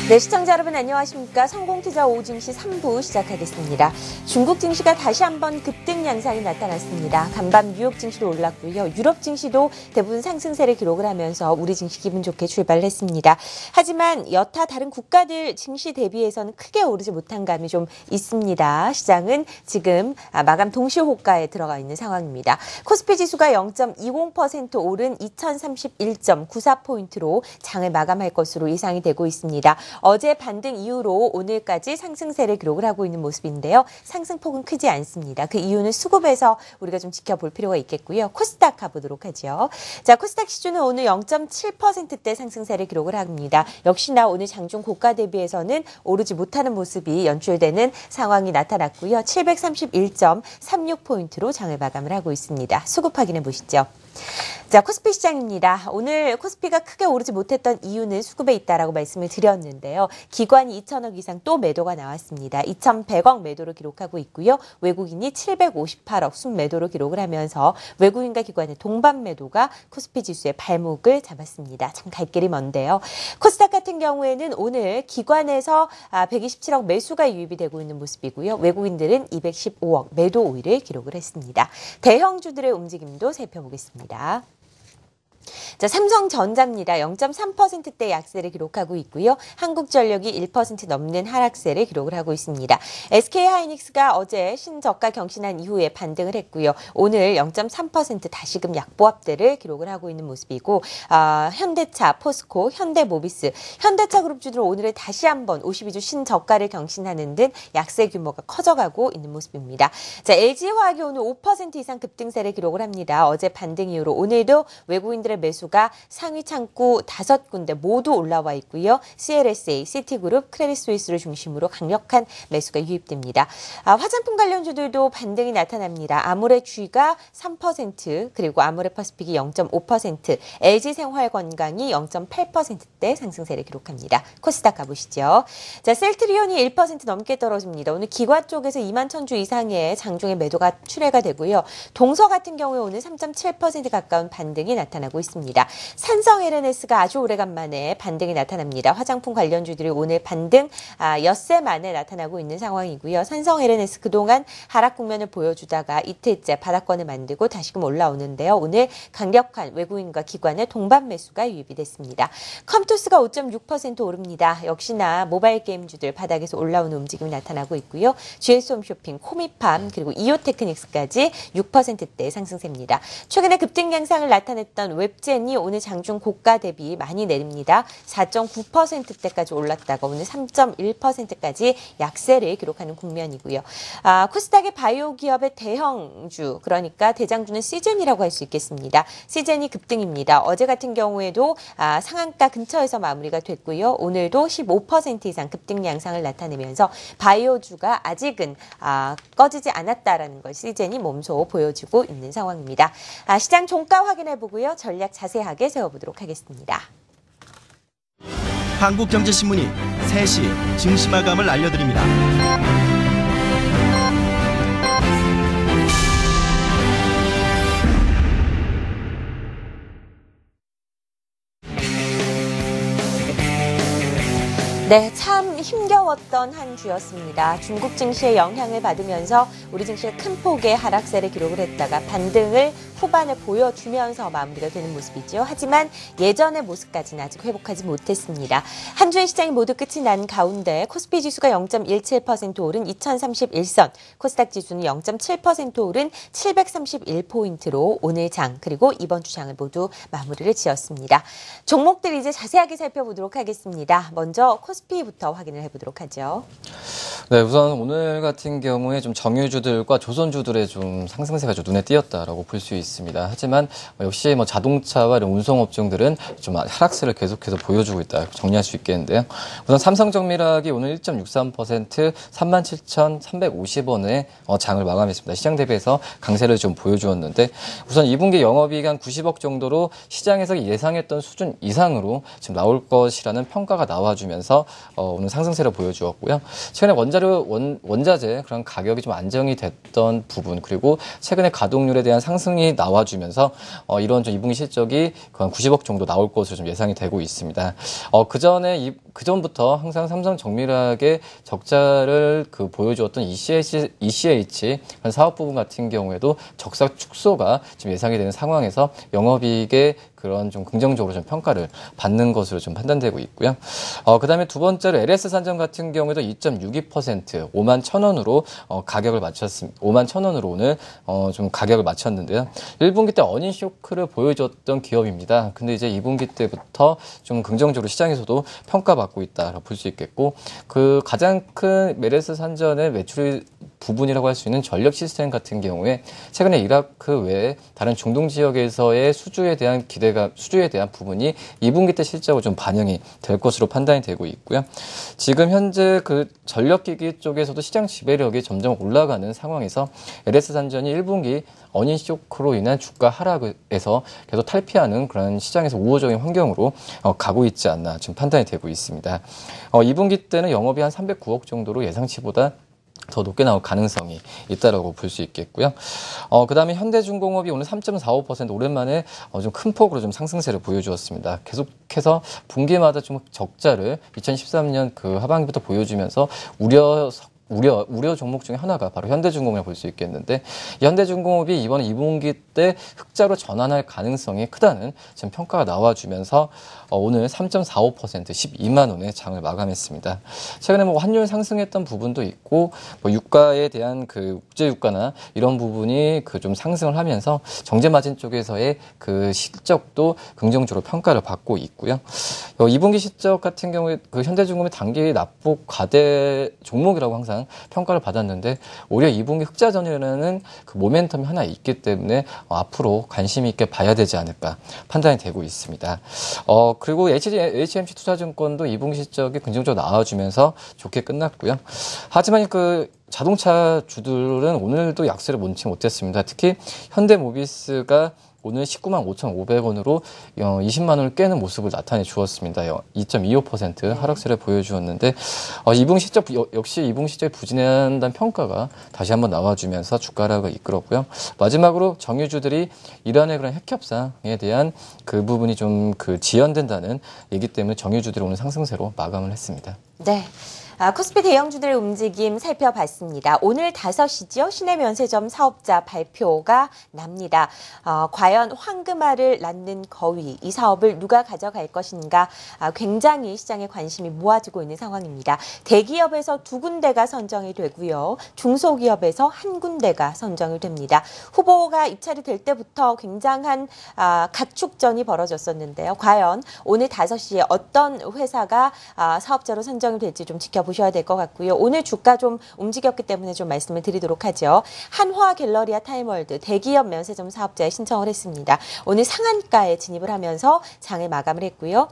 네, 시청자 여러분 안녕하십니까. 성공투자 오후 증시 3부 시작하겠습니다. 중국 증시가 다시 한번 급등 양상이 나타났습니다. 간밤 뉴욕 증시도 올랐고요. 유럽 증시도 대부분 상승세를 기록을 하면서 우리 증시 기분 좋게 출발했습니다. 하지만 여타 다른 국가들 증시 대비해서는 크게 오르지 못한 감이 좀 있습니다. 시장은 지금 마감 동시 호가에 들어가 있는 상황입니다. 코스피 지수가 0.20% 오른 2031.94포인트로 장을 마감할 것으로 예상이 되고 있습니다. 어제 반등 이후로 오늘까지 상승세를 기록을 하고 있는 모습인데요. 상승폭은 크지 않습니다. 그 이유는 수급에서 우리가 좀 지켜볼 필요가 있겠고요. 코스닥 가보도록 하죠. 자, 코스닥 시주는 오늘 0.7%대 상승세를 기록을 합니다. 역시나 오늘 장중 고가 대비해서는 오르지 못하는 모습이 연출되는 상황이 나타났고요. 731.36포인트로 장을 마감을 하고 있습니다. 수급 확인해 보시죠. 자, 코스피 시장입니다. 오늘 코스피가 크게 오르지 못했던 이유는 수급에 있다라고 말씀을 드렸는데요. 기관이 2천억 이상 또 매도가 나왔습니다. 2,100억 매도를 기록하고 있고요. 외국인이 758억 순매도로 기록을 하면서 외국인과 기관의 동반 매도가 코스피 지수의 발목을 잡았습니다. 참 갈 길이 먼데요. 코스닥 같은 경우에는 오늘 기관에서 127억 매수가 유입이 되고 있는 모습이고요. 외국인들은 215억 매도 우위를 기록을 했습니다. 대형주들의 움직임도 살펴보겠습니다. 자, 삼성전자입니다. 0.3%대 약세를 기록하고 있고요. 한국전력이 1% 넘는 하락세를 기록을 하고 있습니다. SK하이닉스가 어제 신저가 경신한 이후에 반등을 했고요. 오늘 0.3% 다시금 약보합대를 기록을 하고 있는 모습이고 현대차, 포스코, 현대모비스, 현대차 그룹주들 오늘은 다시 한번 52주 신저가를 경신하는 등 약세 규모가 커져가고 있는 모습입니다. 자, LG화학이 오늘 5% 이상 급등세를 기록을 합니다. 어제 반등 이후로 오늘도 외국인들의 매수가 상위 창구 5군데 모두 올라와 있고요. CLSA, 시티그룹, 크레딧스위스를 중심으로 강력한 매수가 유입됩니다. 화장품 관련주들도 반등이 나타납니다. 아모레G가 3%, 그리고 아모레퍼시픽이 0.5%, LG생활건강이 0.8%대 상승세를 기록합니다. 코스닥 가보시죠. 자, 셀트리온이 1% 넘게 떨어집니다. 오늘 기관 쪽에서 2만 1,000주 이상의 장중의 매도가 출회가 되고요. 동서 같은 경우에 오늘 3.7% 가까운 반등이 나타나고 있습니다. 산성 LNS가 아주 오래간만에 반등이 나타납니다. 화장품 관련주들이 오늘 반등 엿새 만에 나타나고 있는 상황이고요. 산성 LNS 그동안 하락 국면을 보여주다가 이틀째 바닥권을 만들고 다시금 올라오는데요. 오늘 강력한 외국인과 기관의 동반 매수가 유입이 됐습니다. 컴투스가 5.6% 오릅니다. 역시나 모바일 게임주들 바닥에서 올라오는 움직임이 나타나고 있고요. GS홈쇼핑, 코미팜, 그리고 이오테크닉스까지 6%대 상승세입니다. 최근에 급등 양상을 나타냈던 웹젠이 오늘 장중 고가 대비 많이 내립니다. 4.9%대까지 올랐다가 오늘 3.1%까지 약세를 기록하는 국면이고요. 코스닥의 바이오 기업의 대형주, 그러니까 대장주는 시즌이라고 할 수 있겠습니다. 시즌이 급등입니다. 어제 같은 경우에도 상한가 근처에서 마무리가 됐고요. 오늘도 15% 이상 급등 양상을 나타내면서 바이오주가 아직은 꺼지지 않았다라는 걸 시즌이 몸소 보여주고 있는 상황입니다. 시장 종가 확인해 보고요. 전략 자세하게 세워보도록 하겠습니다. 한국경제신문이 3시 증시 마감을 알려드립니다. 네, 참 힘겨웠던 한 주였습니다. 중국 증시의 영향을 받으면서 우리 증시가 큰 폭의 하락세를 기록을 했다가 반등을 후반에 보여주면서 마무리가 되는 모습이죠. 하지만 예전의 모습까지는 아직 회복하지 못했습니다. 한 주의 시장이 모두 끝이 난 가운데 코스피 지수가 0.17% 오른 2031선, 코스닥 지수는 0.7% 오른 731포인트로 오늘 장 그리고 이번 주 장을 모두 마무리를 지었습니다. 종목들 이제 자세하게 살펴보도록 하겠습니다. 먼저 코스피부터 확인을 해보도록 하죠. 네, 우선 오늘 같은 경우에 좀 정유주들과 조선주들의 좀 상승세가 좀 눈에 띄었다라고 볼 수 있습니다. 하지만 역시 자동차와 이런 운송업종들은 좀 하락세를 계속해서 보여주고 있다 정리할 수 있겠는데요. 우선 삼성정밀학이 오늘 1.63% 37,350원에 장을 마감했습니다. 시장 대비해서 강세를 좀 보여주었는데 우선 2분기 영업이익 90억 정도로 시장에서 예상했던 수준 이상으로 지금 나올 것이라는 평가가 나와주면서 오늘 상승세를 보여주었고요. 최근에 원자재 그런 가격이 좀 안정이 됐던 부분 그리고 최근에 가동률에 대한 상승이 나와주면서 이런 좀 2분기 실적이 거의 90억 정도 나올 것으로 좀 예상이 되고 있습니다. 그 전에 그 전부터 항상 삼성 정밀하게 적자를 보여주었던 ECH 그런 사업 부분 같은 경우에도 적자 축소가 지금 예상이 되는 상황에서 영업이익의 그런 좀 긍정적으로 좀 평가를 받는 것으로 좀 판단되고 있고요. 그다음에 두 번째로 LS산전 같은 경우에도 2.62% 5만 1,000원으로 가격을 맞췄습니다. 5만 1,000원으로 오늘 좀 가격을 맞췄는데요. 1분기 때 어닝 쇼크를 보여줬던 기업입니다. 근데 이제 2분기 때부터 좀 긍정적으로 시장에서도 평가받고 있다라고 볼 수 있겠고, 그 가장 큰 LS산전의 매출 부분이라고 할 수 있는 전력 시스템 같은 경우에 최근에 이라크 외에 다른 중동 지역에서의 수주에 대한 부분이 2분기 때 실적으로 좀 반영이 될 것으로 판단이 되고 있고요. 지금 현재 그 전력기기 쪽에서도 시장 지배력이 점점 올라가는 상황에서 LS산전이 1분기 어닝 쇼크로 인한 주가 하락에서 계속 탈피하는 그런 시장에서 우호적인 환경으로 가고 있지 않나 지금 판단이 되고 있습니다. 2분기 때는 영업이 한 309억 정도로 예상치보다 더 높게 나올 가능성이 있다라고 볼 수 있겠고요. 그 다음에 현대중공업이 오늘 3.45% 오랜만에 좀 큰 폭으로 좀 상승세를 보여주었습니다. 계속해서 분기마다 좀 적자를 2013년 그 하반기부터 보여주면서 우려 종목 중에 하나가 바로 현대중공업이라고 볼 수 있겠는데, 이 현대중공업이 이번 2분기 때 흑자로 전환할 가능성이 크다는 지금 평가가 나와주면서 오늘 3.45% 12만 원의 장을 마감했습니다. 최근에 뭐 환율 상승했던 부분도 있고, 뭐 유가에 대한 그 국제 유가나 이런 부분이 그 좀 상승을 하면서 정제 마진 쪽에서의 그 실적도 긍정적으로 평가를 받고 있고요. 2분기 실적 같은 경우에 그 현대중공업의 단기 납북 과대 종목이라고 항상 평가를 받았는데, 오히려 2분기 흑자전이라는 그 모멘텀이 하나 있기 때문에 앞으로 관심 있게 봐야 되지 않을까 판단이 되고 있습니다. 그리고 HMC 투자증권도 2분기 실적이 긍정적으로 나와주면서 좋게 끝났고요. 하지만 그 자동차 주들은 오늘도 약세를 못치 못했습니다. 특히 현대모비스가 오늘 19만 5,500원으로 20만 원을 깨는 모습을 나타내 주었습니다. 2.25% 하락세를 보여주었는데, 2분기 실적 역시 2분기 실적이 부진한다는 평가가 다시 한번 나와주면서 주가 하락을 이끌었고요. 마지막으로 정유주들이 이란의 그런 핵 협상에 대한 그 부분이 좀 그 지연된다는 얘기 때문에 정유주들이 오늘 상승세로 마감을 했습니다. 네. 코스피 대형주들의 움직임 살펴봤습니다. 오늘 5시죠. 시내면세점 사업자 발표가 납니다. 과연 황금알을 낳는 거위, 이 사업을 누가 가져갈 것인가, 굉장히 시장에 관심이 모아지고 있는 상황입니다. 대기업에서 2군데가 선정이 되고요. 중소기업에서 1군데가 선정이 됩니다. 후보가 입찰이 될 때부터 굉장한 각축전이 벌어졌었는데요. 과연 오늘 5시에 어떤 회사가 사업자로 선정이 될지 좀 지켜보셔야 될 것 같고요. 오늘 주가 좀 움직였기 때문에 좀 말씀을 드리도록 하죠. 한화 갤러리아 타임월드 대기업 면세점 사업자에 신청을 했습니다. 오늘 상한가에 진입을 하면서 장을 마감을 했고요.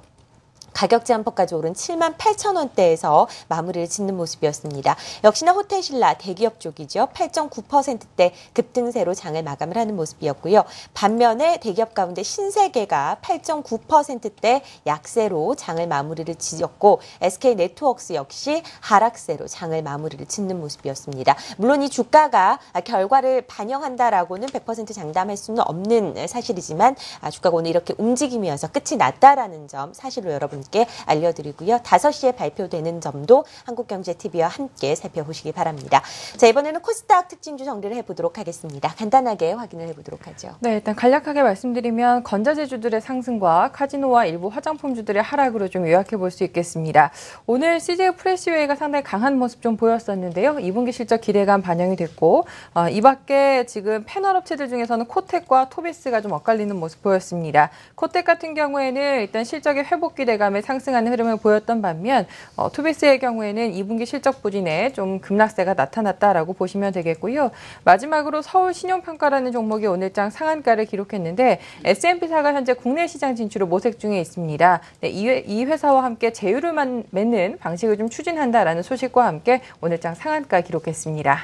가격 제한폭까지 오른 7만 8천 원대에서 마무리를 짓는 모습이었습니다. 역시나 호텔신라 대기업 쪽이죠. 8.9%대 급등세로 장을 마감을 하는 모습이었고요. 반면에 대기업 가운데 신세계가 8.9%대 약세로 장을 마무리를 지었고, SK네트워크스 역시 하락세로 장을 마무리를 짓는 모습이었습니다. 물론 이 주가가 결과를 반영한다라고는 100% 장담할 수는 없는 사실이지만, 주가가 오늘 이렇게 움직임이어서 끝이 났다라는 점 사실로 여러분 알려드리고요. 5시에 발표되는 점도 한국경제TV와 함께 살펴보시기 바랍니다. 자, 이번에는 코스닥 특징주 정리를 해보도록 하겠습니다. 간단하게 확인을 해보도록 하죠. 네, 일단 간략하게 말씀드리면 건자재주들의 상승과 카지노와 일부 화장품주들의 하락으로 좀 요약해 볼 수 있겠습니다. 오늘 CJ 프레시웨이가 상당히 강한 모습 좀 보였었는데요. 2분기 실적 기대감 반영이 됐고, 이 밖에 지금 패널 업체들 중에서는 코텍과 토비스가 좀 엇갈리는 모습 보였습니다. 코텍 같은 경우에는 일단 실적의 회복 기대감 상승하는 흐름을 보였던 반면, 토비스의 경우에는 2분기 실적 부진에 좀 급락세가 나타났다라고 보시면 되겠고요. 마지막으로 서울 신용평가라는 종목이 오늘장 상한가를 기록했는데, S&P사가 현재 국내 시장 진출을 모색 중에 있습니다. 네, 이 회사와 함께 제휴를 맺는 방식을 좀 추진한다라는 소식과 함께 오늘장 상한가 기록했습니다.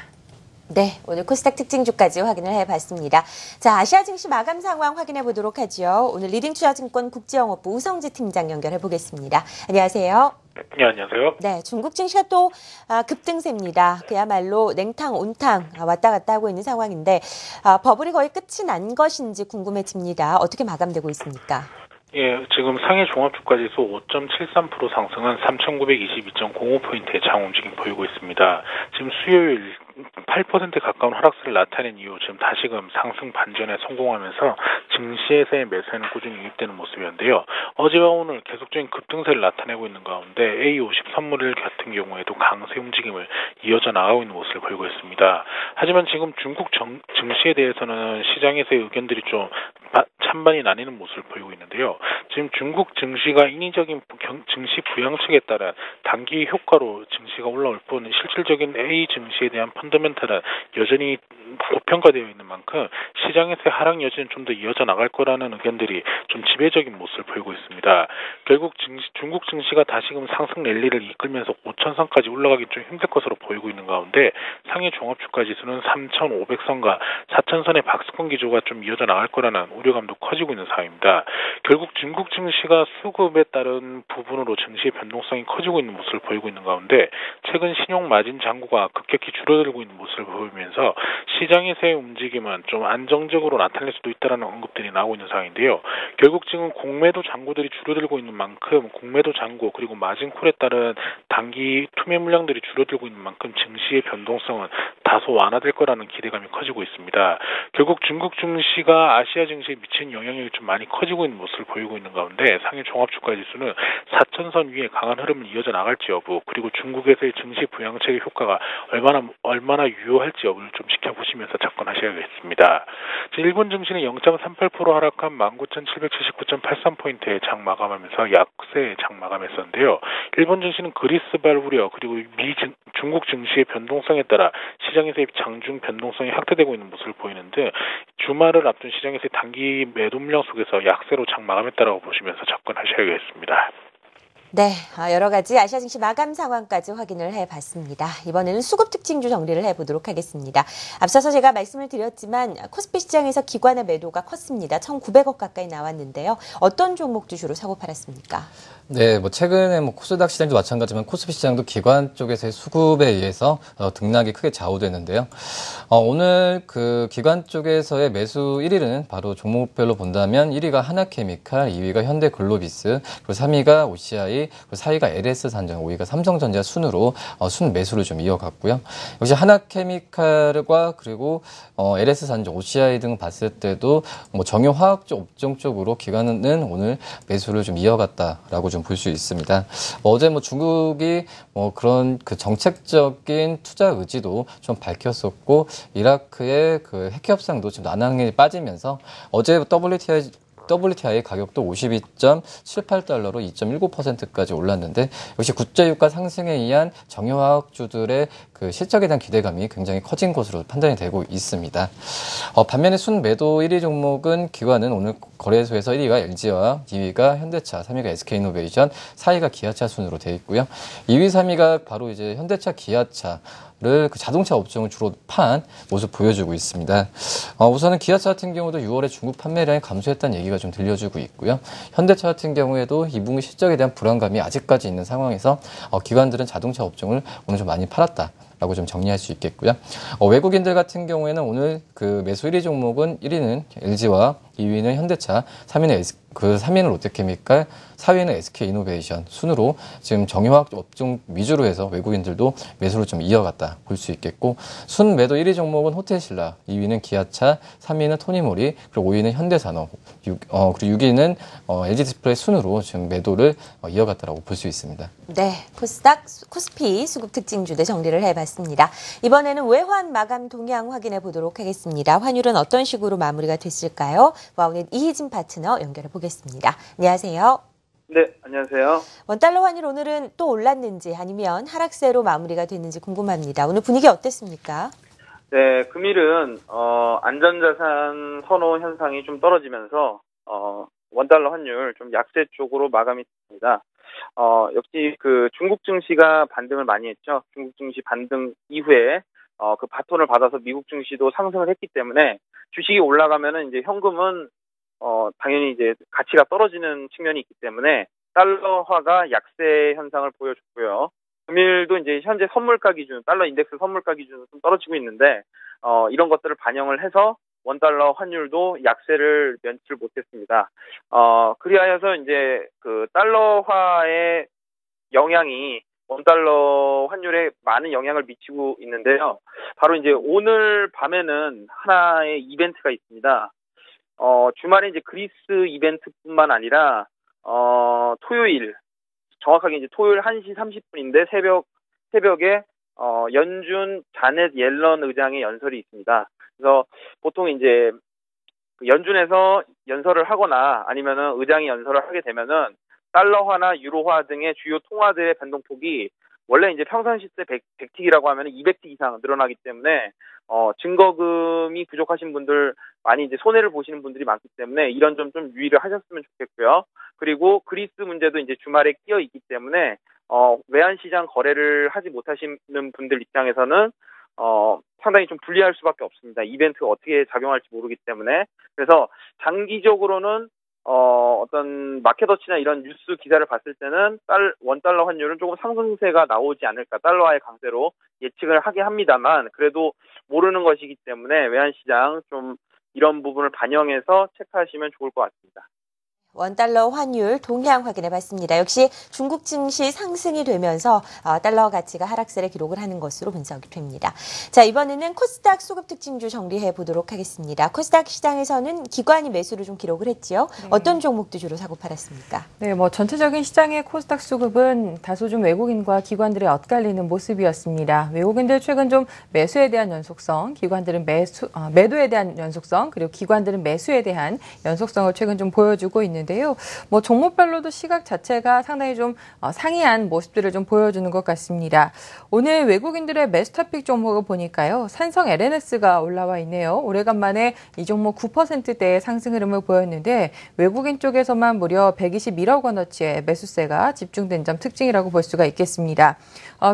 네, 오늘 코스닥 특징주까지 확인을 해봤습니다. 자, 아시아 증시 마감 상황 확인해 보도록 하죠. 오늘 리딩투자증권 국제영업부 우성지 팀장 연결해 보겠습니다. 안녕하세요. 네, 안녕하세요. 네, 중국 증시가 또 급등세입니다. 그야말로 냉탕, 온탕 왔다 갔다 하고 있는 상황인데, 버블이 거의 끝이 난 것인지 궁금해집니다. 어떻게 마감되고 있습니까? 예, 지금 상해 종합주가지수 5.73% 상승한 3,922.05포인트의 장 움직임 보이고 있습니다. 지금 수요일 8% 가까운 하락세를 나타낸 이후 지금 다시금 상승 반전에 성공하면서 증시에서의 매수에는 꾸준히 유입되는 모습이었는데요. 어제와 오늘 계속적인 급등세를 나타내고 있는 가운데 A50 선물일 같은 경우에도 강세 움직임을 이어져 나가고 있는 모습을 보이고 있습니다. 하지만 지금 중국 증시에 대해서는 시장에서의 의견들이 좀 찬반이 나뉘는 모습을 보이고 있는데요. 지금 중국 증시가 인위적인 증시 부양책에 따라 단기 효과로 증시가 올라올 뿐 실질적인 A 증시에 대한 펀더멘탈은 여전히 고평가되어 있는 만큼 시장에서의 하락 여지는 좀 더 이어져 나갈 거라는 의견들이 좀 지배적인 모습을 보이고 있습니다. 결국 중국 증시가 다시금 상승 랠리를 이끌면서 5천선까지 올라가기 좀 힘들 것으로 보이고 있는 가운데 상해 종합주가지수는 3,500선과 4천선의 박스권 기조가 좀 이어져 나갈 거라는 우려감도 커지고 있는 상황입니다. 결국 중국 증시가 수급에 따른 부분으로 증시의 변동성이 커지고 있는 모습을 보이고 있는 가운데 최근 신용 마진 잔고가 급격히 줄어들고 있는 모습을 보이면서 시장에서의 움직임은 좀 안정적으로 나타날 수도 있다는 언급들이 나오고 있는 상황인데요. 결국 지금 공매도 잔고들이 줄어들고 있는 만큼 공매도 잔고 그리고 마진콜에 따른 단기 투매 물량들이 줄어들고 있는 만큼 증시의 변동성은 다소 완화될 거라는 기대감이 커지고 있습니다. 결국 중국 증시가 아시아 증시에 미치는 영향력이 좀 많이 커지고 있는 모습을 보이고 있는 가운데 상해 종합주가지수는 4천선 위에 강한 흐름을 이어져 나갈지 여부 그리고 중국에서의 증시 부양책의 효과가 얼마나 유효할지 여부를 좀 지켜보시면서 접근하셔야겠습니다. 일본 증시는 0.38% 하락한 19,779.83포인트에 장 마감하면서 약세의 장 마감했었는데요. 일본 증시는 그리스발 우려 그리고 중국 증시의 변동성에 따라 시장에서의 장중 변동성이 확대되고 있는 모습을 보이는 듯 주말을 앞둔 시장에서의 단기 매도 물량 속에서 약세로 장 마감했다라고 보시면서 접근하셔야겠습니다. 네, 여러 가지 아시아 증시 마감 상황까지 확인을 해봤습니다. 이번에는 수급 특징주 정리를 해보도록 하겠습니다. 앞서서 제가 말씀을 드렸지만 코스피 시장에서 기관의 매도가 컸습니다. 1,900억 가까이 나왔는데요. 어떤 종목도 주로 사고 팔았습니까? 네, 최근에 코스닥 시장도 마찬가지지만 코스피 시장도 기관 쪽에서의 수급에 의해서 등락이 크게 좌우되는데요. 오늘 그 기관 쪽에서의 매수 1위는 바로 종목별로 본다면 1위가 하나케미칼, 2위가 현대글로비스, 그리고 3위가 OCI, 그리고 4위가 LS산전, 5위가 삼성전자 순으로 순 매수를 좀 이어갔고요. 역시 하나케미칼과 그리고 LS산전, OCI 등 봤을 때도 정유화학 쪽 업종 쪽으로 기관은 오늘 매수를 좀 이어갔다라고 좀 볼 수 있습니다. 어제 중국이 그런 그 정책적인 투자 의지도 좀 밝혔었고 이라크의 그 핵 협상도 지금 난항에 빠지면서 어제 WTI 가격도 52.78달러로 2.19%까지 올랐는데 역시 국제유가 상승에 의한 정유화학주들의 그 실적에 대한 기대감이 굉장히 커진 것으로 판단이 되고 있습니다. 반면에 순 매도 1위 종목은 기관은 오늘 거래소에서 1위가 LG와 2위가 현대차, 3위가 SK이노베이션, 4위가 기아차 순으로 되어 있고요. 2위, 3위가 바로 이제 현대차, 기아차 를 그 자동차 업종을 주로 판 모습 보여주고 있습니다. 우선은 기아차 같은 경우도 6월에 중국 판매량이 감소했다는 얘기가 좀 들려주고 있고요. 현대차 같은 경우에도 2분기 실적에 대한 불안감이 아직까지 있는 상황에서 기관들은 자동차 업종을 오늘 좀 많이 팔았다라고 좀 정리할 수 있겠고요. 외국인들 같은 경우에는 오늘 그 매수 1위 종목은 1위는 LG와 2위는 현대차, 3위는 롯데케미칼, 4위는 SK이노베이션 순으로 지금 정유화학 업종 위주로 해서 외국인들도 매수를 좀 이어갔다 볼 수 있겠고 순 매도 1위 종목은 호텔신라, 2위는 기아차, 3위는 토니모리, 그리고 5위는 현대산업, 그리고 6위는 LG디스플레이 순으로 지금 매도를 이어갔다라고 볼 수 있습니다. 네, 코스닥, 코스피 수급 특징주들 정리를 해봤습니다. 이번에는 외환 마감 동향 확인해 보도록 하겠습니다. 환율은 어떤 식으로 마무리가 됐을까요? 와우넷 이희진 파트너 연결해 보겠습니다. 안녕하세요. 네, 안녕하세요. 원달러 환율 오늘은 또 올랐는지 아니면 하락세로 마무리가 됐는지 궁금합니다. 오늘 분위기 어땠습니까? 네, 금일은 안전자산 선호 현상이 좀 떨어지면서 원달러 환율 좀 약세 쪽으로 마감이 됐습니다. 역시 그 중국 증시가 반등을 많이 했죠. 중국 증시 반등 이후에 그 바톤을 받아서 미국 증시도 상승을 했기 때문에 주식이 올라가면은 이제 현금은 당연히 이제 가치가 떨어지는 측면이 있기 때문에 달러화가 약세 현상을 보여줬고요. 금일도 이제 현재 선물가 기준, 달러 인덱스 선물가 기준은 좀 떨어지고 있는데, 이런 것들을 반영을 해서 원달러 환율도 약세를 면치를 못했습니다. 그리하여서 이제 그 달러화의 영향이 원달러 환율에 많은 영향을 미치고 있는데요. 바로 이제 오늘 밤에는 하나의 이벤트가 있습니다. 주말에 이제 그리스 이벤트뿐만 아니라, 토요일, 정확하게 이제 토요일 1시 30분인데 새벽에, 연준 자넷 옐런 의장의 연설이 있습니다. 그래서 보통 이제 그 연준에서 연설을 하거나 아니면은 의장이 연설을 하게 되면은 달러화나 유로화 등의 주요 통화들의 변동폭이 원래 이제 평선 시세 100틱이라고 하면 200틱 이상 늘어나기 때문에 증거금이 부족하신 분들 많이 이제 손해를 보시는 분들이 많기 때문에 이런 점 좀 유의를 하셨으면 좋겠고요. 그리고 그리스 문제도 이제 주말에 끼어 있기 때문에 외환 시장 거래를 하지 못하시는 분들 입장에서는 상당히 좀 불리할 수밖에 없습니다. 이벤트가 어떻게 작용할지 모르기 때문에. 그래서 장기적으로는 어떤 마켓워치나 이런 뉴스 기사를 봤을 때는 원달러 환율은 조금 상승세가 나오지 않을까, 달러화의 강세로 예측을 하게 합니다만, 그래도 모르는 것이기 때문에 외환시장 좀 이런 부분을 반영해서 체크하시면 좋을 것 같습니다. 원달러 환율 동향 확인해 봤습니다. 역시 중국 증시 상승이 되면서 달러 가치가 하락세를 기록을 하는 것으로 분석이 됩니다. 자, 이번에는 코스닥 수급 특징주 정리해 보도록 하겠습니다. 코스닥 시장에서는 기관이 매수를 좀 기록을 했지요. 네. 어떤 종목도 주로 사고 팔았습니까? 네, 전체적인 시장의 코스닥 수급은 다소 좀 외국인과 기관들이 엇갈리는 모습이었습니다. 외국인들 최근 좀 매수에 대한 연속성, 기관들은 매도에 대한 연속성, 그리고 기관들은 매수에 대한 연속성을 최근 좀 보여주고 있는데요. 종목별로도 시각 자체가 상당히 좀 상이한 모습들을 좀 보여주는 것 같습니다. 오늘 외국인들의 매수 토픽 종목을 보니까요. 산성 LNS가 올라와 있네요. 오래간만에 이 종목 9%대의 상승 흐름을 보였는데 외국인 쪽에서만 무려 121억 원어치의 매수세가 집중된 점 특징이라고 볼 수가 있겠습니다.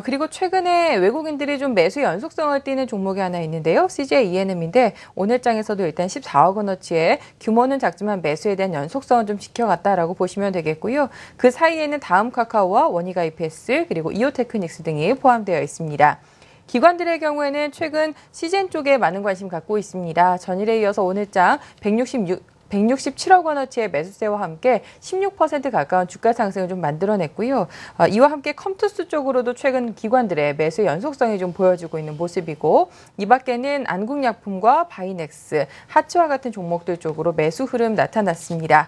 그리고 최근에 외국인들이 좀 매수 연속성을 띠는 종목이 하나 있는데요. CJ ENM인데 오늘 장에서도 일단 14억 원어치의 규모는 작지만 매수에 대한 연속성은 좀 지켜갔다라고 보시면 되겠고요. 그 사이에는 다음 카카오와 원희가 EPS 그리고 이오테크닉스 등이 포함되어 있습니다. 기관들의 경우에는 최근 시젠 쪽에 많은 관심 갖고 있습니다. 전일에 이어서 오늘장 167억 원어치의 매수세와 함께 16% 가까운 주가 상승을 좀 만들어냈고요. 이와 함께 컴투스 쪽으로도 최근 기관들의 매수 연속성이 좀 보여주고 있는 모습이고 이 밖에는 안국약품과 바이넥스, 하츠와 같은 종목들 쪽으로 매수 흐름 나타났습니다.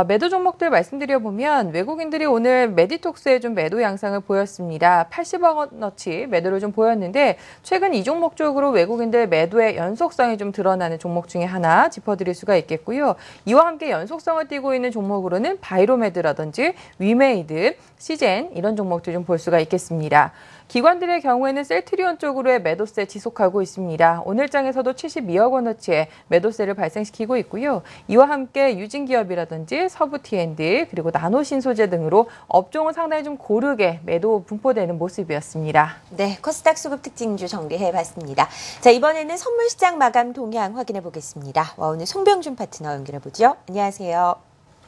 매도 종목들 말씀드려보면 외국인들이 오늘 메디톡스에 좀 매도 양상을 보였습니다. 80억 원어치 매도를 좀 보였는데 최근 이 종목 쪽으로 외국인들 매도의 연속성이 좀 드러나는 종목 중에 하나 짚어드릴 수가 있겠고요. 이와 함께 연속성을 띠고 있는 종목으로는 바이로메드라든지 위메이드, 시젠 이런 종목들 좀 볼 수가 있겠습니다. 기관들의 경우에는 셀트리온 쪽으로의 매도세 지속하고 있습니다. 오늘 장에서도 72억 원어치의 매도세를 발생시키고 있고요. 이와 함께 유진기업이라든지 서부 T&D 그리고 나노신소재 등으로 업종은 상당히 좀 고르게 매도 분포되는 모습이었습니다. 네, 코스닥 수급 특징주 정리해 봤습니다. 자, 이번에는 선물시장 마감 동향 확인해 보겠습니다. 오늘 송병준 파트너 연결해 보죠. 안녕하세요.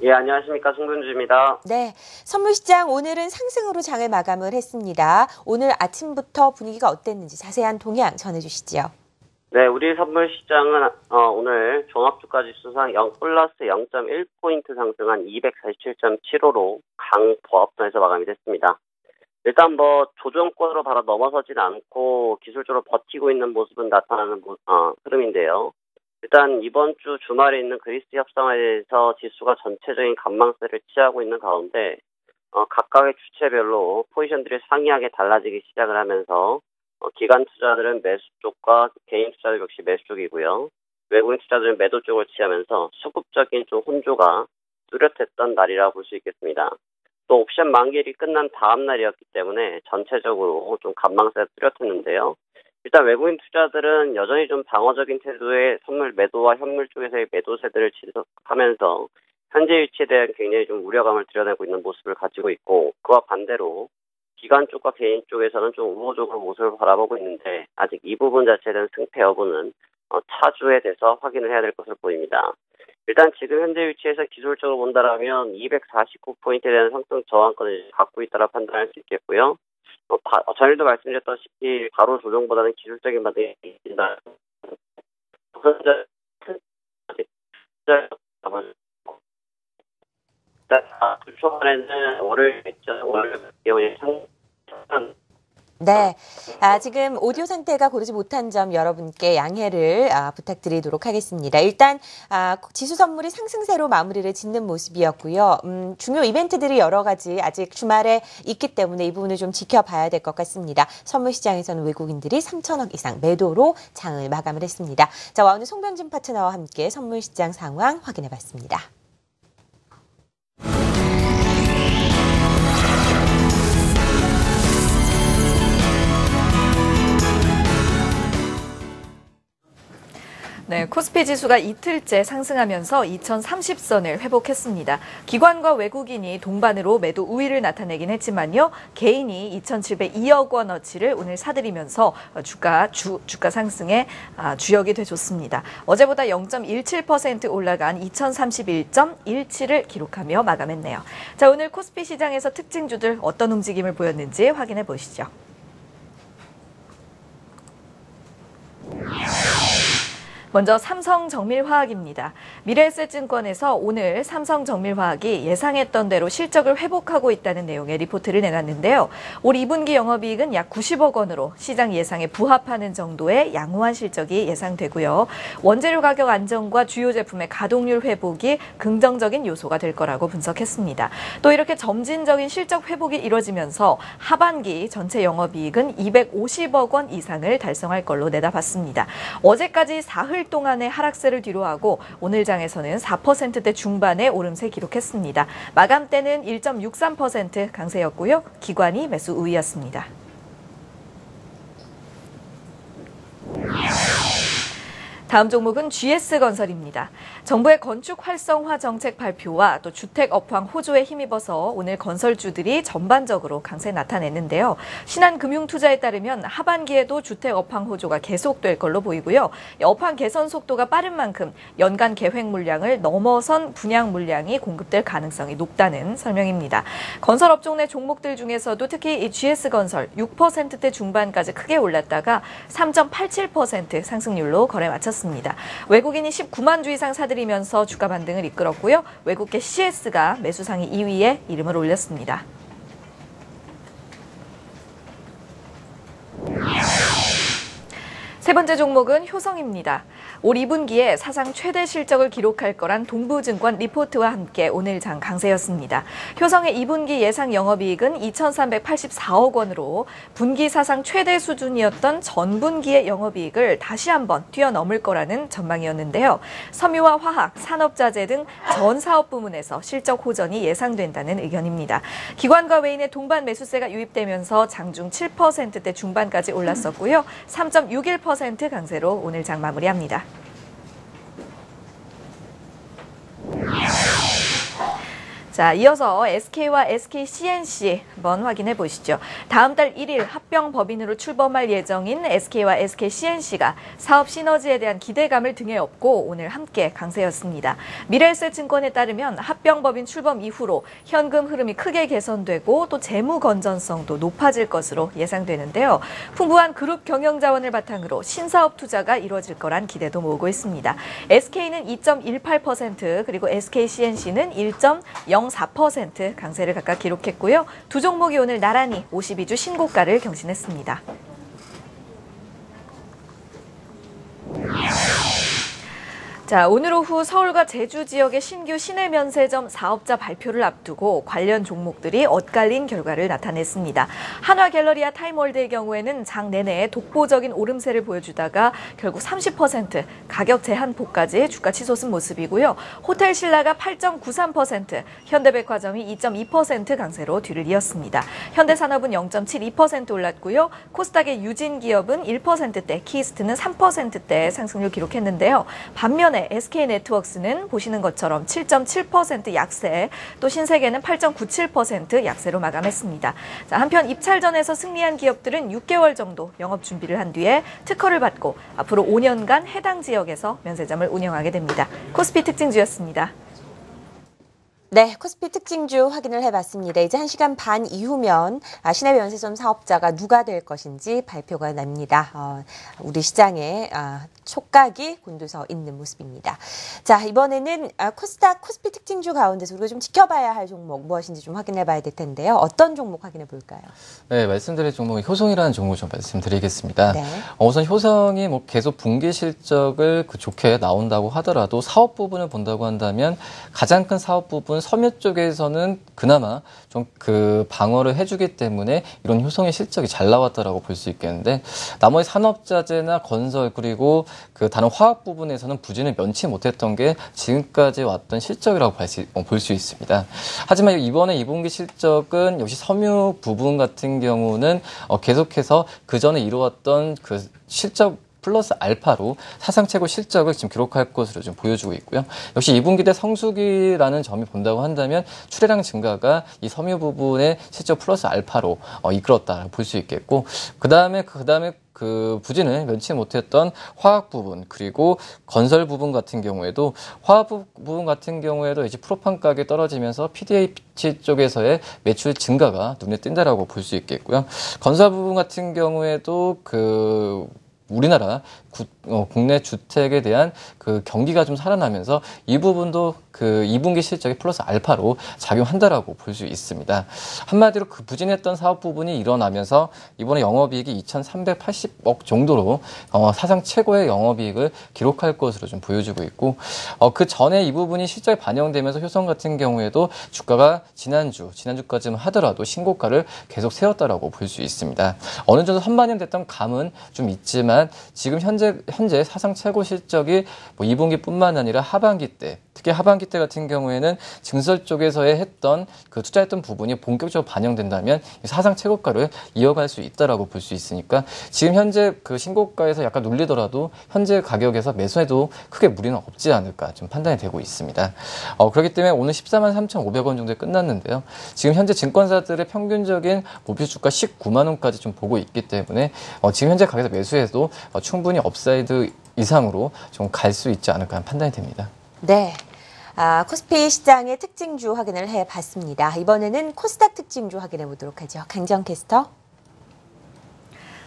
예, 안녕하십니까. 송병주입니다. 네, 선물시장 오늘은 상승으로 장을 마감을 했습니다. 오늘 아침부터 분위기가 어땠는지 자세한 동향 전해주시죠. 네, 우리 선물시장은 오늘 종합주가지수상 0 플러스 0.1포인트 상승한 247.75로 강보합선에서 마감이 됐습니다. 일단 조정권으로 바로 넘어서진 않고 기술적으로 버티고 있는 모습은 나타나는 흐름인데요. 일단 이번 주 주말에 있는 그리스 협상에 대해서 지수가 전체적인 간망세를 취하고 있는 가운데 각각의 주체별로 포지션들이 상이하게 달라지기 시작을 하면서 기관 투자들은 매수 쪽과 개인 투자들 역시 매수 쪽이고요. 외국인 투자들은 매도 쪽을 취하면서 수급적인 좀 혼조가 뚜렷했던 날이라고 볼 수 있겠습니다. 또 옵션 만기일이 끝난 다음 날이었기 때문에 전체적으로 좀 간망세가 뚜렷했는데요. 일단 외국인 투자들은 여전히 좀 방어적인 태도의 선물 매도와 현물 쪽에서의 매도세들을 지속하면서 현재 위치에 대한 굉장히 좀 우려감을 드러내고 있는 모습을 가지고 있고 그와 반대로 기관 쪽과 개인 쪽에서는 좀 우호적으로 모습을 바라보고 있는데 아직 이 부분 자체에 대한 승패 여부는 차주에 대해서 확인을 해야 될 것으로 보입니다. 일단 지금 현재 위치에서 기술적으로 본다라면 249포인트에 대한 상승 저항권을 갖고 있다라 판단할 수 있겠고요. 전에도 말씀드렸다시피 바로 조정보다는 기술적인 반등이 있다. 초반에는 월요일 기온이 상승. 네. 지금 오디오 상태가 고르지 못한 점 여러분께 양해를 부탁드리도록 하겠습니다. 일단, 지수 선물이 상승세로 마무리를 짓는 모습이었고요. 중요 이벤트들이 여러 가지 아직 주말에 있기 때문에 이 부분을 좀 지켜봐야 될 것 같습니다. 선물 시장에서는 외국인들이 3천억 이상 매도로 장을 마감을 했습니다. 자, 오늘 송병진 파트너와 함께 선물 시장 상황 확인해 봤습니다. 네, 코스피 지수가 이틀째 상승하면서 2030선을 회복했습니다. 기관과 외국인이 동반으로 매도 우위를 나타내긴 했지만요. 개인이 2,702억 원어치를 오늘 사들이면서 주가 상승에 주역이 돼줬습니다. 어제보다 0.17% 올라간 2,031.17을 기록하며 마감했네요. 자, 오늘 코스피 시장에서 특징주들 어떤 움직임을 보였는지 확인해 보시죠. 먼저 삼성정밀화학입니다. 미래에셋증권에서 오늘 삼성정밀화학이 예상했던 대로 실적을 회복하고 있다는 내용의 리포트를 내놨는데요. 올 2분기 영업이익은 약 90억 원으로 시장 예상에 부합하는 정도의 양호한 실적이 예상되고요. 원재료 가격 안정과 주요 제품의 가동률 회복이 긍정적인 요소가 될 거라고 분석했습니다. 또 이렇게 점진적인 실적 회복이 이뤄지면서 하반기 전체 영업이익은 250억 원 이상을 달성할 걸로 내다봤습니다. 어제까지 사흘 동안의 하락세를 뒤로하고 오늘 장에서는 4%대 중반의 오름세 기록했습니다. 마감대는 1.63% 강세였고요. 기관이 매수 우위였습니다. 다음 종목은 GS건설입니다. 정부의 건축 활성화 정책 발표와 또 주택 업황 호조에 힘입어서 오늘 건설주들이 전반적으로 강세 나타냈는데요. 신한금융투자에 따르면 하반기에도 주택 업황 호조가 계속될 걸로 보이고요. 업황 개선 속도가 빠른 만큼 연간 계획 물량을 넘어선 분양 물량이 공급될 가능성이 높다는 설명입니다. 건설업종 내 종목들 중에서도 특히 이 GS건설 6%대 중반까지 크게 올랐다가 3.87% 상승률로 거래 마쳤습니다. 외국인이 19만 주 이상 사들이면서 주가 반등을 이끌었고요. 외국계 CS가 매수상위 2위에 이름을 올렸습니다. 세 번째 종목은 효성입니다. 올 2분기에 사상 최대 실적을 기록할 거란 동부증권 리포트와 함께 오늘 장 강세였습니다. 효성의 2분기 예상 영업이익은 2,384억 원으로 분기 사상 최대 수준이었던 전분기의 영업이익을 다시 한번 뛰어넘을 거라는 전망이었는데요. 섬유와 화학, 산업자재 등 전 사업 부문에서 실적 호전이 예상된다는 의견입니다. 기관과 외인의 동반 매수세가 유입되면서 장중 7%대 중반까지 올랐었고요. 3.61% 강세로 오늘 장 마무리합니다. 자, 이어서 SK와 SKCNC 한번 확인해 보시죠. 다음 달 1일 합병법인으로 출범할 예정인 SK와 SKCNC가 사업 시너지에 대한 기대감을 등에 업고 오늘 함께 강세였습니다. 미래에셋증권에 따르면 합병법인 출범 이후로 현금 흐름이 크게 개선되고 또 재무 건전성도 높아질 것으로 예상되는데요. 풍부한 그룹 경영 자원을 바탕으로 신사업 투자가 이루어질 거란 기대도 모으고 있습니다. SK는 2.18% 그리고 SKCNC는 1.04% 강세를 각각 기록했고요. 두 종목이 오늘 나란히 52주 신고가를 경신했습니다. 자, 오늘 오후 서울과 제주 지역의 신규 시내 면세점 사업자 발표를 앞두고 관련 종목들이 엇갈린 결과를 나타냈습니다. 한화갤러리아 타임월드의 경우에는 장 내내 독보적인 오름세를 보여주다가 결국 30% 가격 제한폭까지 주가 치솟은 모습이고요. 호텔신라가 8.93%, 현대백화점이 2.2% 강세로 뒤를 이었습니다. 현대산업은 0.72% 올랐고요. 코스닥의 유진기업은 1%대, 키스트는 3%대 상승률 기록했는데요. 반면에 SK네트워크스는 보시는 것처럼 7.7% 약세, 또 신세계는 8.97% 약세로 마감했습니다. 자, 한편 입찰전에서 승리한 기업들은 6개월 정도 영업 준비를 한 뒤에 특허를 받고 앞으로 5년간 해당 지역에서 면세점을 운영하게 됩니다. 코스피 특징주였습니다. 네, 코스피 특징주 확인을 해봤습니다. 이제 1시간 반 이후면 시내 면세점 사업자가 누가 될 것인지 발표가 납니다. 우리 시장에 촉각이 곤두서 있는 모습입니다. 자, 이번에는 코스닥, 코스피 특징주 가운데서 우리가 좀 지켜봐야 할 종목 무엇인지 좀 확인해봐야 될 텐데요. 어떤 종목 확인해 볼까요? 네, 말씀드릴 종목은 효성이라는 종목 좀 말씀드리겠습니다. 네. 우선 효성이 뭐 계속 분기 실적을 좋게 나온다고 하더라도 사업 부분을 본다고 한다면 가장 큰 사업 부분 섬유 쪽에서는 그나마 좀 그 방어를 해주기 때문에 이런 효성의 실적이 잘 나왔다라고 볼 수 있겠는데 나머지 산업자재나 건설 그리고 그 다른 화학 부분에서는 부진을 면치 못했던 게 지금까지 왔던 실적이라고 볼 수 있습니다. 하지만 이번에 2분기 실적은 역시 섬유 부분 같은 경우는 계속해서 그 전에 이루었던 그 실적 플러스 알파로 사상 최고 실적을 지금 기록할 것으로 좀 보여주고 있고요. 역시 2분기 때 성수기라는 점이 본다고 한다면 출하량 증가가 이 섬유 부분의 실적 플러스 알파로 이끌었다고 볼 수 있겠고 그 다음에 그 부진을 면치 못했던 화학 부분 그리고 건설 부분 같은 경우에도 화학 부분 같은 경우에도 이제 프로판 가격이 떨어지면서 PDH 쪽에서의 매출 증가가 눈에 띈다라고 볼 수 있겠고요. 건설 부분 같은 경우에도 우리나라 국내 주택에 대한 그 경기가 좀 살아나면서 이 부분도 그 2분기 실적이 플러스 알파로 작용한다라고 볼 수 있습니다. 한마디로 그 부진했던 사업 부분이 일어나면서 이번에 영업이익이 2,380억 정도로 사상 최고의 영업이익을 기록할 것으로 좀 보여지고 있고 그 전에 이 부분이 실적에 반영되면서 효성 같은 경우에도 주가가 지난주까지만 하더라도 신고가를 계속 세웠다라고 볼 수 있습니다. 어느 정도 선반영됐던 감은 좀 있지만 지금 현재 사상 최고 실적이 뭐 2분기뿐만 아니라 하반기 때 특히 하반기 때 같은 경우에는 증설 쪽에서의 그 투자했던 부분이 본격적으로 반영된다면 사상 최고가를 이어갈 수 있다라고 볼 수 있으니까 지금 현재 그 신고가에서 약간 눌리더라도 현재 가격에서 매수해도 크게 무리는 없지 않을까 좀 판단이 되고 있습니다. 그렇기 때문에 오늘 14만 3,500원 정도에 끝났는데요. 지금 현재 증권사들의 평균적인 목표 주가 19만 원까지 좀 보고 있기 때문에 지금 현재 가격에서 매수해도 충분히 업사이드 이상으로 좀 갈 수 있지 않을까 하는 판단이 됩니다. 네. 코스피 시장의 특징주 확인을 해봤습니다. 이번에는 코스닥 특징주 확인해 보도록 하죠. 강정 캐스터.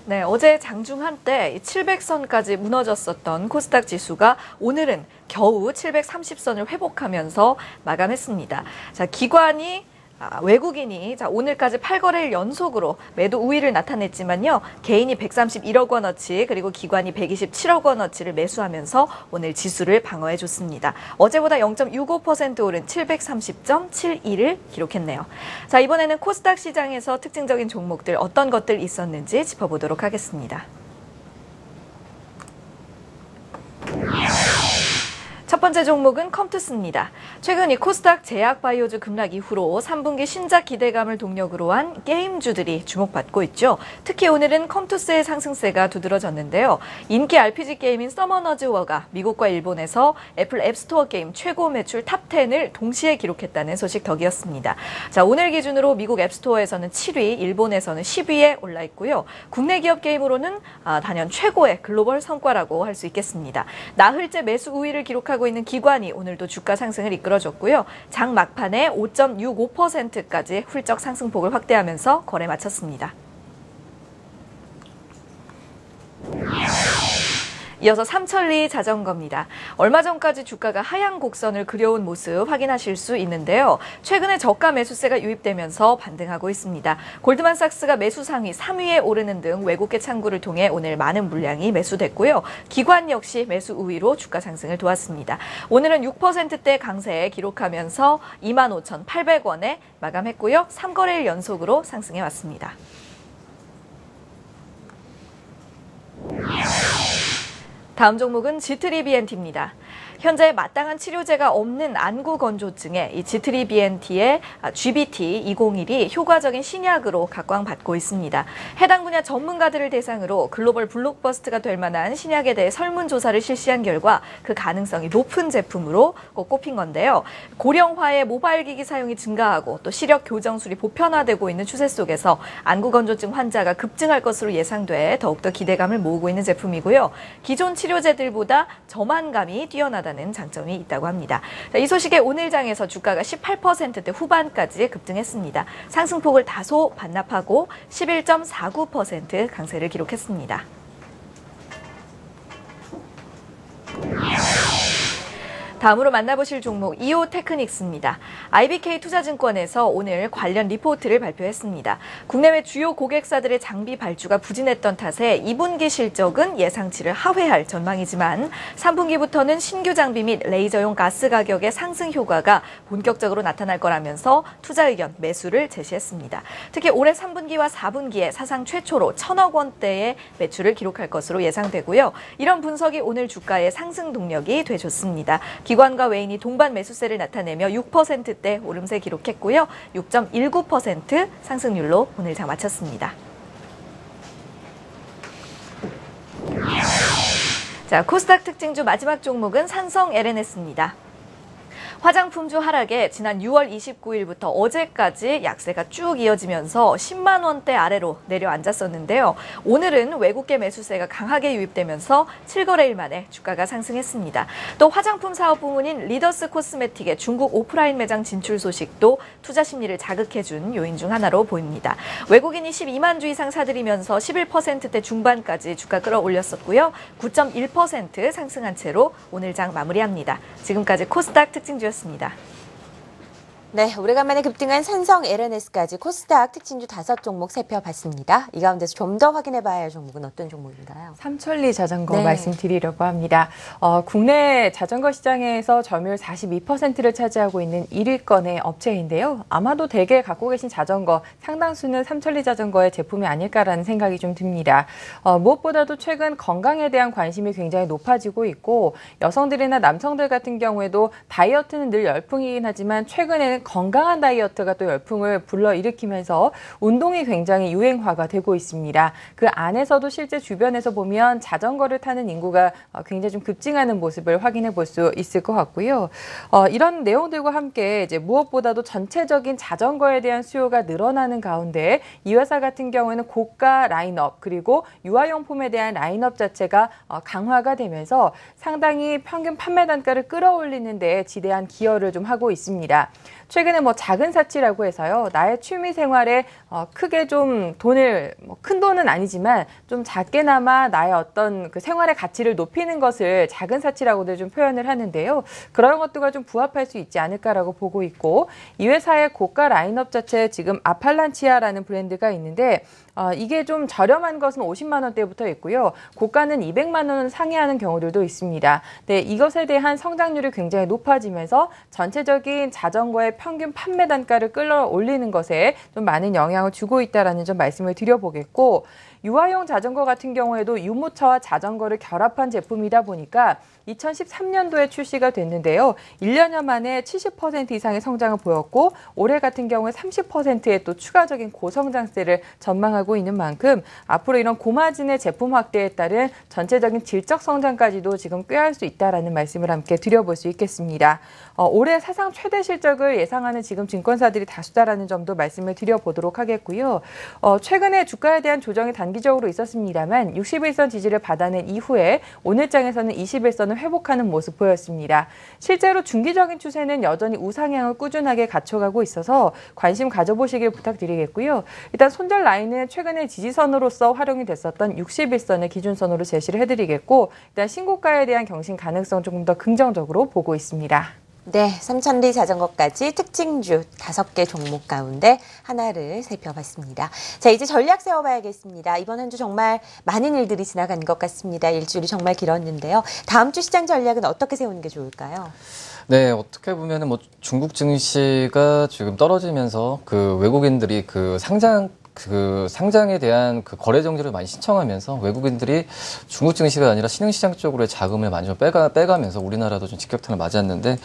네, 어제 장중 한때 700선까지 무너졌었던 코스닥 지수가 오늘은 겨우 730선을 회복하면서 마감했습니다. 자, 외국인이 오늘까지 8거래일 연속으로 매도 우위를 나타냈지만요. 개인이 131억 원어치 그리고 기관이 127억 원어치를 매수하면서 오늘 지수를 방어해줬습니다. 어제보다 0.65% 오른 730.72를 기록했네요. 자, 이번에는 코스닥 시장에서 특징적인 종목들 어떤 것들 있었는지 짚어보도록 하겠습니다. 첫 번째 종목은 컴투스입니다. 최근 이 코스닥 제약바이오즈 급락 이후로 3분기 신작 기대감을 동력으로 한 게임주들이 주목받고 있죠. 특히 오늘은 컴투스의 상승세가 두드러졌는데요. 인기 RPG 게임인 서머너즈 워가 미국과 일본에서 애플 앱스토어 게임 최고 매출 탑10을 동시에 기록했다는 소식 덕이었습니다. 자, 오늘 기준으로 미국 앱스토어에서는 7위, 일본에서는 10위에 올라 있고요. 국내 기업 게임으로는 단연 최고의 글로벌 성과라고 할 수 있겠습니다. 나흘째 매수 우위를 기록하고 있는 기관이 오늘도 주가 상승을 이끌어줬고요. 장 막판에 5.65%까지 훌쩍 상승폭을 확대하면서 거래 마쳤습니다. 이어서 삼천리 자전거입니다. 얼마 전까지 주가가 하향 곡선을 그려온 모습 확인하실 수 있는데요. 최근에 저가 매수세가 유입되면서 반등하고 있습니다. 골드만삭스가 매수 상위 3위에 오르는 등 외국계 창구를 통해 오늘 많은 물량이 매수됐고요. 기관 역시 매수 우위로 주가 상승을 도왔습니다. 오늘은 6%대 강세 기록하면서 25,800원에 마감했고요. 3거래일 연속으로 상승해 왔습니다. 다음 종목은 G3BNT입니다. 현재 마땅한 치료제가 없는 안구 건조증에 이 G3BNT의 GBT201이 효과적인 신약으로 각광받고 있습니다. 해당 분야 전문가들을 대상으로 글로벌 블록버스트가 될 만한 신약에 대해 설문조사를 실시한 결과 그 가능성이 높은 제품으로 꼽힌 건데요. 고령화의 모바일 기기 사용이 증가하고 또 시력 교정술이 보편화되고 있는 추세 속에서 안구 건조증 환자가 급증할 것으로 예상돼 더욱더 기대감을 모으고 있는 제품이고요. 기존 치료제들보다 저만감이 뛰어나다 저렴하다는 장점이 있다고 합니다. 자, 이 소식에 오늘 장에서 주가가 18%대 후반까지 급등했습니다. 상승폭을 다소 반납하고 11.49% 강세를 기록했습니다. 다음으로 만나보실 종목 이오테크닉스입니다. IBK 투자증권에서 오늘 관련 리포트를 발표했습니다. 국내외 주요 고객사들의 장비 발주가 부진했던 탓에 2분기 실적은 예상치를 하회할 전망이지만 3분기부터는 신규 장비 및 레이저용 가스 가격의 상승 효과가 본격적으로 나타날 거라면서 투자 의견 매수를 제시했습니다. 특히 올해 3분기와 4분기에 사상 최초로 1,000억 원대의 매출을 기록할 것으로 예상되고요. 이런 분석이 오늘 주가의 상승 동력이 되줬습니다. 기관과 외인이 동반 매수세를 나타내며 6%대 오름세 기록했고요. 6.19% 상승률로 오늘 장 마쳤습니다. 자, 코스닥 특징주 마지막 종목은 산성 LNS입니다. 화장품주 하락에 지난 6월 29일부터 어제까지 약세가 쭉 이어지면서 10만 원대 아래로 내려앉았었는데요. 오늘은 외국계 매수세가 강하게 유입되면서 7거래일 만에 주가가 상승했습니다. 또 화장품 사업 부문인 리더스 코스메틱의 중국 오프라인 매장 진출 소식도 투자 심리를 자극해준 요인 중 하나로 보입니다. 외국인이 12만 주 이상 사들이면서 11%대 중반까지 주가 끌어올렸었고요. 9.1% 상승한 채로 오늘 장 마무리합니다. 지금까지 코스닥 특징주 였습니다. 네, 오래간만에 급등한 산성 LNS까지 코스닥 특징주 5종목 살펴봤습니다. 이 가운데서 좀 더 확인해봐야 할 종목은 어떤 종목인가요? 삼천리 자전거 말씀드리려고 합니다. 국내 자전거 시장에서 점유율 42%를 차지하고 있는 1위권의 업체인데요. 아마도 대개 갖고 계신 자전거 상당수는 삼천리 자전거의 제품이 아닐까라는 생각이 좀 듭니다. 무엇보다도 최근 건강에 대한 관심이 굉장히 높아지고 있고 여성들이나 남성들 같은 경우에도 다이어트는 늘 열풍이긴 하지만 최근에는 건강한 다이어트가 또 열풍을 불러일으키면서 운동이 굉장히 유행화가 되고 있습니다. 그 안에서도 실제 주변에서 보면 자전거를 타는 인구가 굉장히 좀 급증하는 모습을 확인해 볼 수 있을 것 같고요. 이런 내용들과 함께 이제 무엇보다도 전체적인 자전거에 대한 수요가 늘어나는 가운데 이 회사 같은 경우에는 고가 라인업 그리고 유아용품에 대한 라인업 자체가 강화가 되면서 상당히 평균 판매 단가를 끌어올리는 데 지대한 기여를 좀 하고 있습니다. 최근에 작은 사치라고 해서요. 나의 취미 생활에 크게 좀 돈을 큰 돈은 아니지만 좀 작게나마 나의 어떤 그 생활의 가치를 높이는 것을 작은 사치라고들 좀 표현을 하는데요. 그런 것들과 좀 부합할 수 있지 않을까라고 보고 있고 이 회사의 고가 라인업 자체에 지금 아팔란치아라는 브랜드가 있는데 이게 좀 저렴한 것은 50만 원대부터 있고요. 고가는 200만 원을 상회하는 경우들도 있습니다. 네, 이것에 대한 성장률이 굉장히 높아지면서 전체적인 자전거의 평균 판매 단가를 끌어올리는 것에 좀 많은 영향을 주고 있다는 점 말씀을 드려보겠고 유아용 자전거 같은 경우에도 유모차와 자전거를 결합한 제품이다 보니까 2013년도에 출시가 됐는데요. 1년여 만에 70% 이상의 성장을 보였고 올해 같은 경우에 30%의 또 추가적인 고성장세를 전망하고 있는 만큼 앞으로 이런 고마진의 제품 확대에 따른 전체적인 질적 성장까지도 지금 꾀할 수 있다는 말씀을 함께 드려볼 수 있겠습니다. 올해 사상 최대 실적을 예상하는 지금 증권사들이 다수다라는 점도 말씀을 드려보도록 하겠고요. 최근에 주가에 대한 조정이 단기적으로 있었습니다만 61선 지지를 받아낸 이후에 오늘장에서는 21선을 회복하는 모습 보였습니다. 실제로 중기적인 추세는 여전히 우상향을 꾸준하게 갖춰가고 있어서 관심 가져보시길 부탁드리겠고요. 일단 손절 라인은 최근에 지지선으로서 활용이 됐었던 61선을 기준선으로 제시를 해드리겠고 일단 신고가에 대한 경신 가능성 조금 더 긍정적으로 보고 있습니다. 네, 삼천리 자전거까지 특징주 5개 종목 가운데 하나를 살펴봤습니다. 자, 이제 전략 세워봐야겠습니다. 이번 한 주 정말 많은 일들이 지나간 것 같습니다. 일주일이 정말 길었는데요. 다음 주 시장 전략은 어떻게 세우는 게 좋을까요? 네, 어떻게 보면은 중국 증시가 지금 떨어지면서 그 외국인들이 상장에 대한 그 거래 정지를 많이 신청하면서 외국인들이 중국 증시가 아니라 신흥시장 쪽으로의 자금을 많이 좀 빼가면서 우리나라도 좀 직격탄을 맞았는데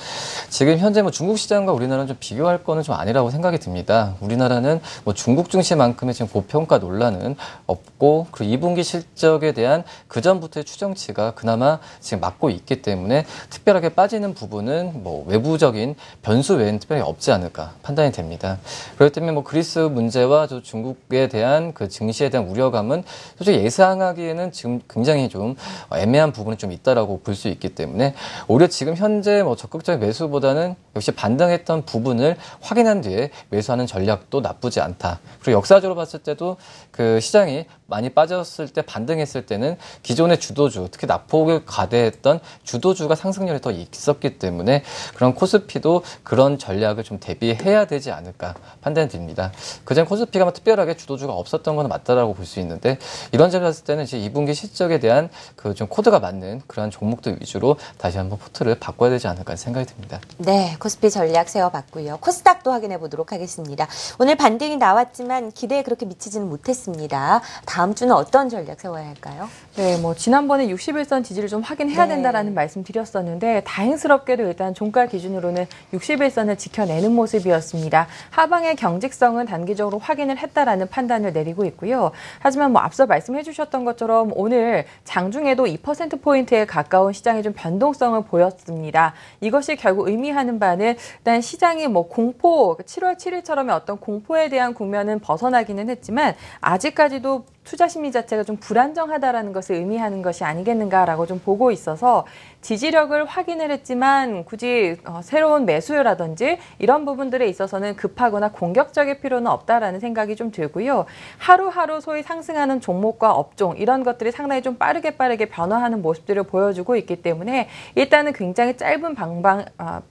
지금 현재 중국 시장과 우리나라는 좀 비교할 거는 좀 아니라고 생각이 듭니다. 우리나라는 중국 증시만큼의 지금 고평가 논란은 없고 그리고 2분기 실적에 대한 그 전부터의 추정치가 그나마 지금 맞고 있기 때문에 특별하게 빠지는 부분은 외부적인 변수 외에는 특별히 없지 않을까 판단이 됩니다. 그렇기 때문에 그리스 문제와 중국 종목에 대한 그 증시에 대한 우려감은 솔직히 예상하기에는 지금 굉장히 좀 애매한 부분이 좀 있다라고 볼 수 있기 때문에 오히려 지금 현재 뭐 적극적인 매수보다는 역시 반등했던 부분을 확인한 뒤에 매수하는 전략도 나쁘지 않다. 그리고 역사적으로 봤을 때도 그 시장이 많이 빠졌을 때 반등했을 때는 기존의 주도주, 특히 낙폭을 과대했던 주도주가 상승률이 더 있었기 때문에 그런 코스피도 그런 전략을 좀 대비해야 되지 않을까 판단이 듭니다. 그전 코스피가 특별하게 주도주가 없었던 건 맞다라고 볼 수 있는데 이런 점에서 봤을 때는 이제 2분기 실적에 대한 그 좀 코드가 맞는 그런 종목들 위주로 다시 한번 포트를 바꿔야 되지 않을까 생각이 듭니다. 네, 코스피 전략 세워봤고요. 코스닥도 확인해 보도록 하겠습니다. 오늘 반등이 나왔지만 기대에 그렇게 미치지는 못했습니다. 다음 주는 어떤 전략 세워야 할까요? 네, 뭐 지난번에 60일선 지지를 좀 확인해야 네. 된다라는 말씀 드렸었는데 다행스럽게도 일단 종가 기준으로는 60일선을 지켜내는 모습이었습니다. 하방의 경직성은 단기적으로 확인을 했다라는 판단을 내리고 있고요. 하지만 뭐 앞서 말씀해 주셨던 것처럼 오늘 장중에도 2%포인트에 가까운 시장의 좀 변동성을 보였습니다. 이것이 결국 의미하는 바는 일단 시장이 뭐 공포, 7월 7일처럼의 어떤 공포에 대한 국면은 벗어나기는 했지만 아직까지도 투자 심리 자체가 좀 불안정하다라는 것을 의미하는 것이 아니겠는가라고 좀 보고 있어서 지지력을 확인을 했지만 굳이 새로운 매수요라든지 이런 부분들에 있어서는 급하거나 공격적일 필요는 없다라는 생각이 좀 들고요. 하루하루 소위 상승하는 종목과 업종 이런 것들이 상당히 좀 빠르게 변화하는 모습들을 보여주고 있기 때문에 일단은 굉장히 짧은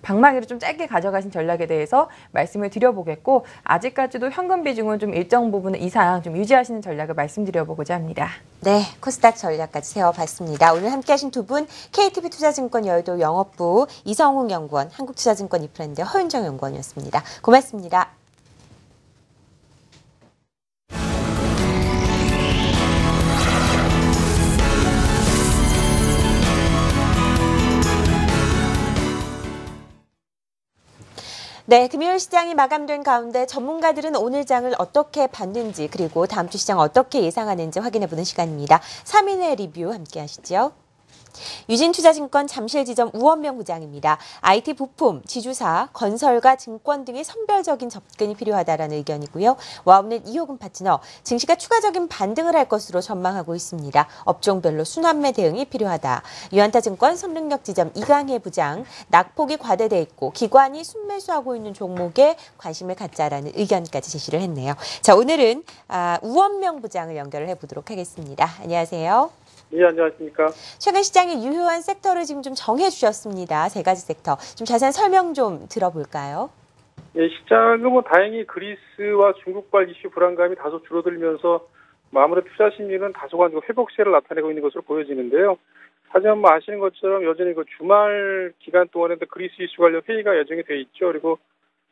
방망이를 좀 짧게 가져가신 전략에 대해서 말씀을 드려보겠고 아직까지도 현금 비중은 좀 일정 부분 이상 좀 유지하시는 전략을 말씀드려보고자 합니다. 네, 코스닥 전략까지 세워봤습니다. 오늘 함께하신 두 분 KTB 투자증권 여의도 영업부 이성웅 연구원, 한국투자증권 이프랜드 허윤정 연구원이었습니다. 고맙습니다. 네, 금요일 시장이 마감된 가운데 전문가들은 오늘 장을 어떻게 봤는지 그리고 다음 주 시장 어떻게 예상하는지 확인해보는 시간입니다. 3인의 리뷰 함께 하시죠. 유진투자증권 잠실지점 우원명 부장입니다. IT 부품, 지주사, 건설과 증권 등의 선별적인 접근이 필요하다라는 의견이고요. 와우넷 이호근 파트너, 증시가 추가적인 반등을 할 것으로 전망하고 있습니다. 업종별로 순환매 대응이 필요하다. 유한타증권 선능력지점 이강혜 부장, 낙폭이 과대돼 있고 기관이 순매수하고 있는 종목에 관심을 갖자라는 의견까지 제시를 했네요. 자, 오늘은 우원명 부장을 연결을 해보도록 하겠습니다. 안녕하세요. 네, 안녕하십니까. 최근 시장의 유효한 섹터를 지금 좀 정해주셨습니다. 세 가지 섹터. 좀 자세한 설명 좀 들어볼까요? 예, 시장은 뭐 다행히 그리스와 중국발 이슈 불안감이 다소 줄어들면서 아무래도 투자 심리는 다소간 회복세를 나타내고 있는 것으로 보여지는데요. 하지만 뭐 아시는 것처럼 여전히 그 주말 기간 동안에도 그리스 이슈 관련 회의가 예정이 돼 있죠. 그리고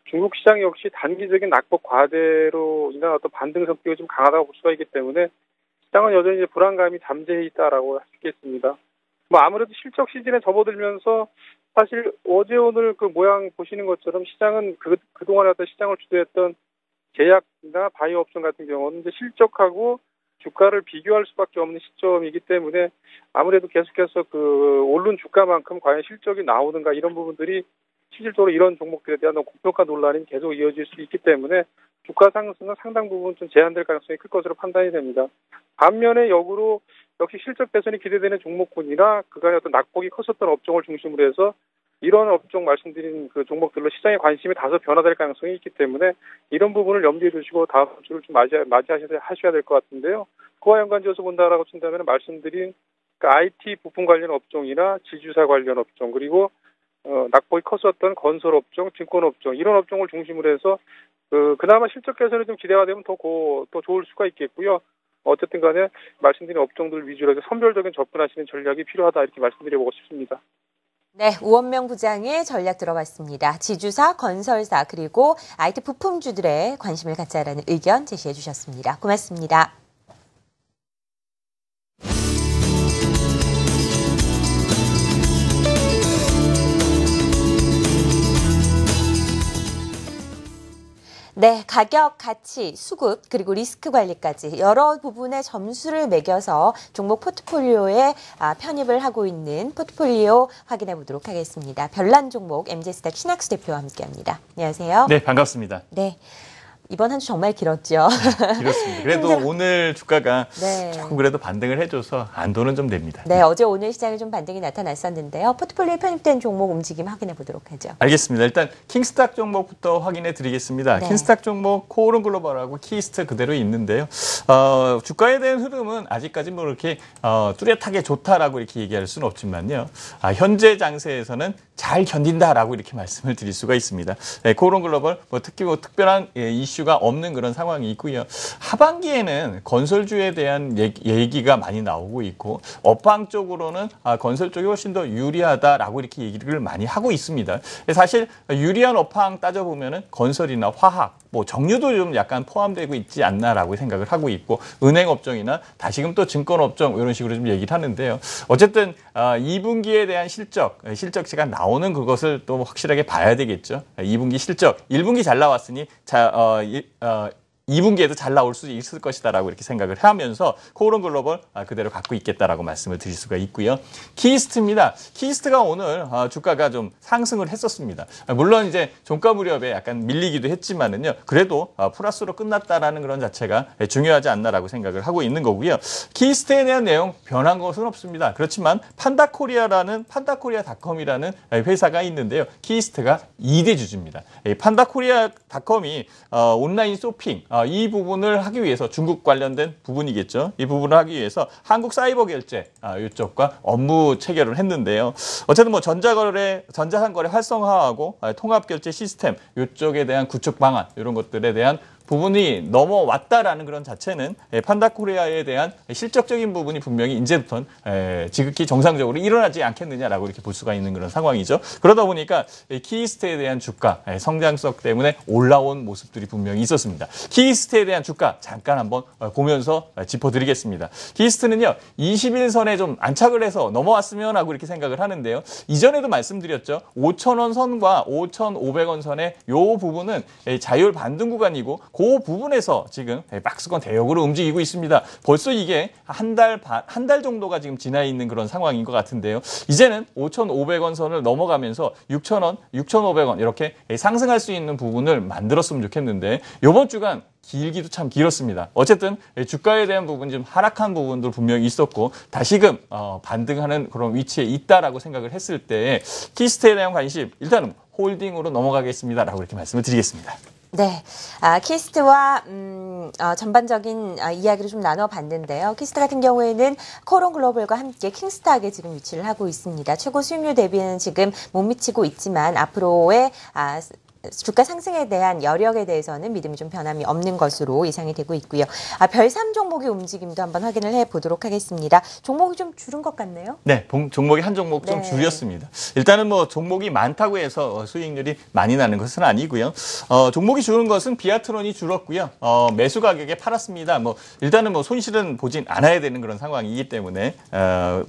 중국 시장 역시 단기적인 낙폭 과대로 인한 어떤 반등 성격이 좀 강하다고 볼 수가 있기 때문에 시장은 여전히 이제 불안감이 잠재해 있다라고 할 수 있겠습니다. 뭐 아무래도 실적 시즌에 접어들면서 사실 어제 오늘 그 모양 보시는 것처럼 시장은 그동안에 어떤 시장을 주도했던 제약이나 바이오 업종 같은 경우는 이제 실적하고 주가를 비교할 수밖에 없는 시점이기 때문에 아무래도 계속해서 그 오른 주가만큼 과연 실적이 나오는가 이런 부분들이 실질적으로 이런 종목들에 대한 고평가 논란이 계속 이어질 수 있기 때문에 주가 상승은 상당 부분 좀 제한될 가능성이 클 것으로 판단이 됩니다. 반면에 역으로 역시 실적 개선이 기대되는 종목군이나 그간의 어떤 낙폭이 컸었던 업종을 중심으로 해서 이런 업종 말씀드린 그 종목들로 시장의 관심이 다소 변화될 가능성이 있기 때문에 이런 부분을 염두에 두시고 다음 주를 좀 맞이하셔야 될 것 같은데요. 그와 연관지어서 본다라고 친다면 말씀드린 그 IT 부품 관련 업종이나 지주사 관련 업종 그리고 낙폭이 컸었던 건설 업종, 증권 업종 이런 업종을 중심으로 해서 그나마 실적 개선이 좀 기대가 되면 더 좋을 수가 있겠고요. 어쨌든 간에 말씀드린 업종들 위주로 해서 선별적인 접근하시는 전략이 필요하다 이렇게 말씀드려보고 싶습니다. 네, 우원명 부장의 전략 들어봤습니다. 지주사, 건설사 그리고 IT 부품주들의 관심을 갖자라는 의견 제시해 주셨습니다. 고맙습니다. 네, 가격, 가치, 수급, 그리고 리스크 관리까지 여러 부분의 점수를 매겨서 종목 포트폴리오에 편입을 하고 있는 포트폴리오 확인해 보도록 하겠습니다. 별난 종목 MZ스탁 신학수 대표와 함께합니다. 안녕하세요. 네, 반갑습니다. 네. 이번 한 주 정말 길었죠. 그렇습니다. 그래도 오늘 주가가 네. 조금 그래도 반등을 해줘서 안도는 좀 됩니다. 네, 어제 오늘 시장에 좀 반등이 나타났었는데요. 포트폴리오에 편입된 종목 움직임 확인해 보도록 하죠. 알겠습니다. 일단 킹스탁 종목부터 확인해 드리겠습니다. 네. 킹스탁 종목 코오른 글로벌하고 키스트 그대로 있는데요. 주가에 대한 흐름은 아직까지 뭐 이렇게 뚜렷하게 좋다라고 이렇게 얘기할 수는 없지만요. 현재 장세에서는 잘 견딘다라고 이렇게 말씀을 드릴 수가 있습니다. 네, 코오른 글로벌 특히 특별한 이슈가 없는 그런 상황이 있고요. 하반기에는 건설주에 대한 얘기가 많이 나오고 있고 업황 쪽으로는 건설 쪽이 훨씬 더 유리하다라고 이렇게 얘기를 많이 하고 있습니다. 사실 유리한 업황 따져보면은 건설이나 화학, 뭐 정유도 좀 약간 포함되고 있지 않나라고 생각을 하고 있고 은행업종이나 다시금 또 증권업종 이런 식으로 좀 얘기를 하는데요. 어쨌든 2분기에 대한 실적치가 나오는 그것을 또 확실하게 봐야 되겠죠. 2분기 실적 1분기 잘 나왔으니 2분기에도 잘 나올 수 있을 것이다라고 이렇게 생각을 하면서 코오른 글로벌 그대로 갖고 있겠다라고 말씀을 드릴 수가 있고요. 키스트입니다. 키스트가 오늘 주가가 좀 상승을 했었습니다. 물론 이제 종가 무렵에 약간 밀리기도 했지만은요. 그래도 플러스로 끝났다라는 그런 자체가 중요하지 않나라고 생각을 하고 있는 거고요. 키스트에 대한 내용 변한 것은 없습니다. 그렇지만 판다코리아라는 판다코리아닷컴이라는 회사가 있는데요. 키스트가 2대 주주입니다. 판다코리아닷컴이 온라인 쇼핑 이 부분을 하기 위해서 중국 관련된 부분이겠죠. 이 부분을 하기 위해서 한국 사이버 결제 이쪽과 업무 체결을 했는데요. 어쨌든 뭐 전자상거래 활성화하고 통합 결제 시스템 이쪽에 대한 구축 방안 이런 것들에 대한 부분이 넘어왔다라는 그런 자체는 판다코리아에 대한 실적적인 부분이 분명히 이제부터는 지극히 정상적으로 일어나지 않겠느냐라고 이렇게 볼 수가 있는 그런 상황이죠. 그러다 보니까 키스트에 대한 주가 성장성 때문에 올라온 모습들이 분명히 있었습니다. 키스트에 대한 주가 잠깐 한번 보면서 짚어드리겠습니다. 키스트는요 21선에 좀 안착을 해서 넘어왔으면 하고 이렇게 생각을 하는데요. 이전에도 말씀드렸죠. 5,000원 선과 5,500원 선의 요 부분은 자율 반등 구간이고 그 부분에서 지금 박스권 대역으로 움직이고 있습니다. 벌써 이게 한 달 정도가 지금 지나 있는 그런 상황인 것 같은데요. 이제는 5,500원 선을 넘어가면서 6,000원, 6,500원 이렇게 상승할 수 있는 부분을 만들었으면 좋겠는데 이번 주간 길기도 참 길었습니다. 어쨌든 주가에 대한 부분 좀 하락한 부분도 분명히 있었고 다시금 반등하는 그런 위치에 있다라고 생각을 했을 때 키스트에 대한 관심 일단은 홀딩으로 넘어가겠습니다라고 이렇게 말씀을 드리겠습니다. 네, 키스트와 전반적인 이야기를 좀 나눠봤는데요. 키스트 같은 경우에는 코오른 글로벌과 함께 킹스탁에 지금 위치를 하고 있습니다. 최고 수익률 대비는 지금 못 미치고 있지만 앞으로의 주가 상승에 대한 여력에 대해서는 믿음이 좀 변함이 없는 것으로 예상이 되고 있고요. 별 3 종목의 움직임도 한번 확인을 해보도록 하겠습니다. 종목이 좀 줄은 것 같네요. 네, 종목이 한 종목 좀 줄였습니다. 일단은 뭐 종목이 많다고 해서 수익률이 많이 나는 것은 아니고요. 종목이 줄은 것은 비아트론이 줄었고요. 매수 가격에 팔았습니다. 뭐 일단은 뭐 손실은 보진 않아야 되는 그런 상황이기 때문에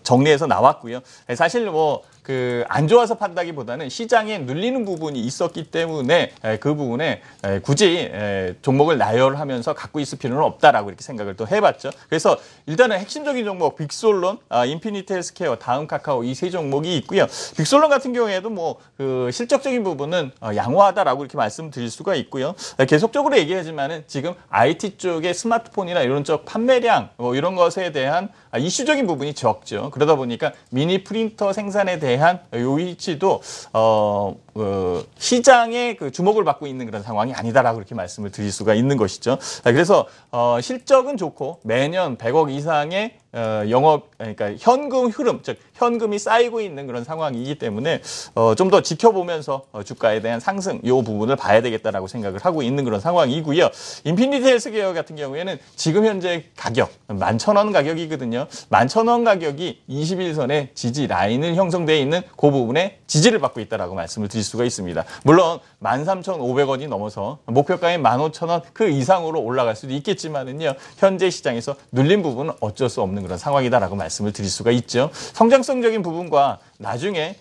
정리해서 나왔고요. 사실 뭐 안 좋아서 판다기보다는 시장에 눌리는 부분이 있었기 때문에 그 부분에 굳이 종목을 나열하면서 갖고 있을 필요는 없다라고 이렇게 생각을 또 해봤죠. 그래서 일단은 핵심적인 종목 빅솔론, 인피니트 헬스케어, 다음 카카오 이 세 종목이 있고요. 빅솔론 같은 경우에도 뭐 그 실적적인 부분은 양호하다라고 이렇게 말씀드릴 수가 있고요. 계속적으로 얘기하지만은 지금 IT 쪽의 스마트폰이나 이런 쪽 판매량 뭐 이런 것에 대한 이슈적인 부분이 적죠. 그러다 보니까 미니 프린터 생산에 대한 요 위치도 시장의 그 주목을 받고 있는 그런 상황이 아니다라고 이렇게 말씀을 드릴 수가 있는 것이죠. 그래서 실적은 좋고 매년 100억 이상의 그러니까 현금 흐름, 즉 현금이 쌓이고 있는 그런 상황이기 때문에 좀 더 지켜보면서 주가에 대한 상승 이 부분을 봐야 되겠다라고 생각을 하고 있는 그런 상황이고요. 인피니트 헬스케어 같은 경우에는 지금 현재 가격 11,000원 가격이거든요. 11,000원 가격이 21선의 지지 라인을 형성되어 있는 그 부분에 지지를 받고 있다라고 말씀을 드릴 수가 있습니다. 물론 13,500원이 넘어서 목표가인 15,000원 그 이상으로 올라갈 수도 있겠지만은요. 현재 시장에서 눌린 부분은 어쩔 수 없는 그런 상황이다라고 말씀을 드릴 수가 있죠. 성장성적인 부분과 나중에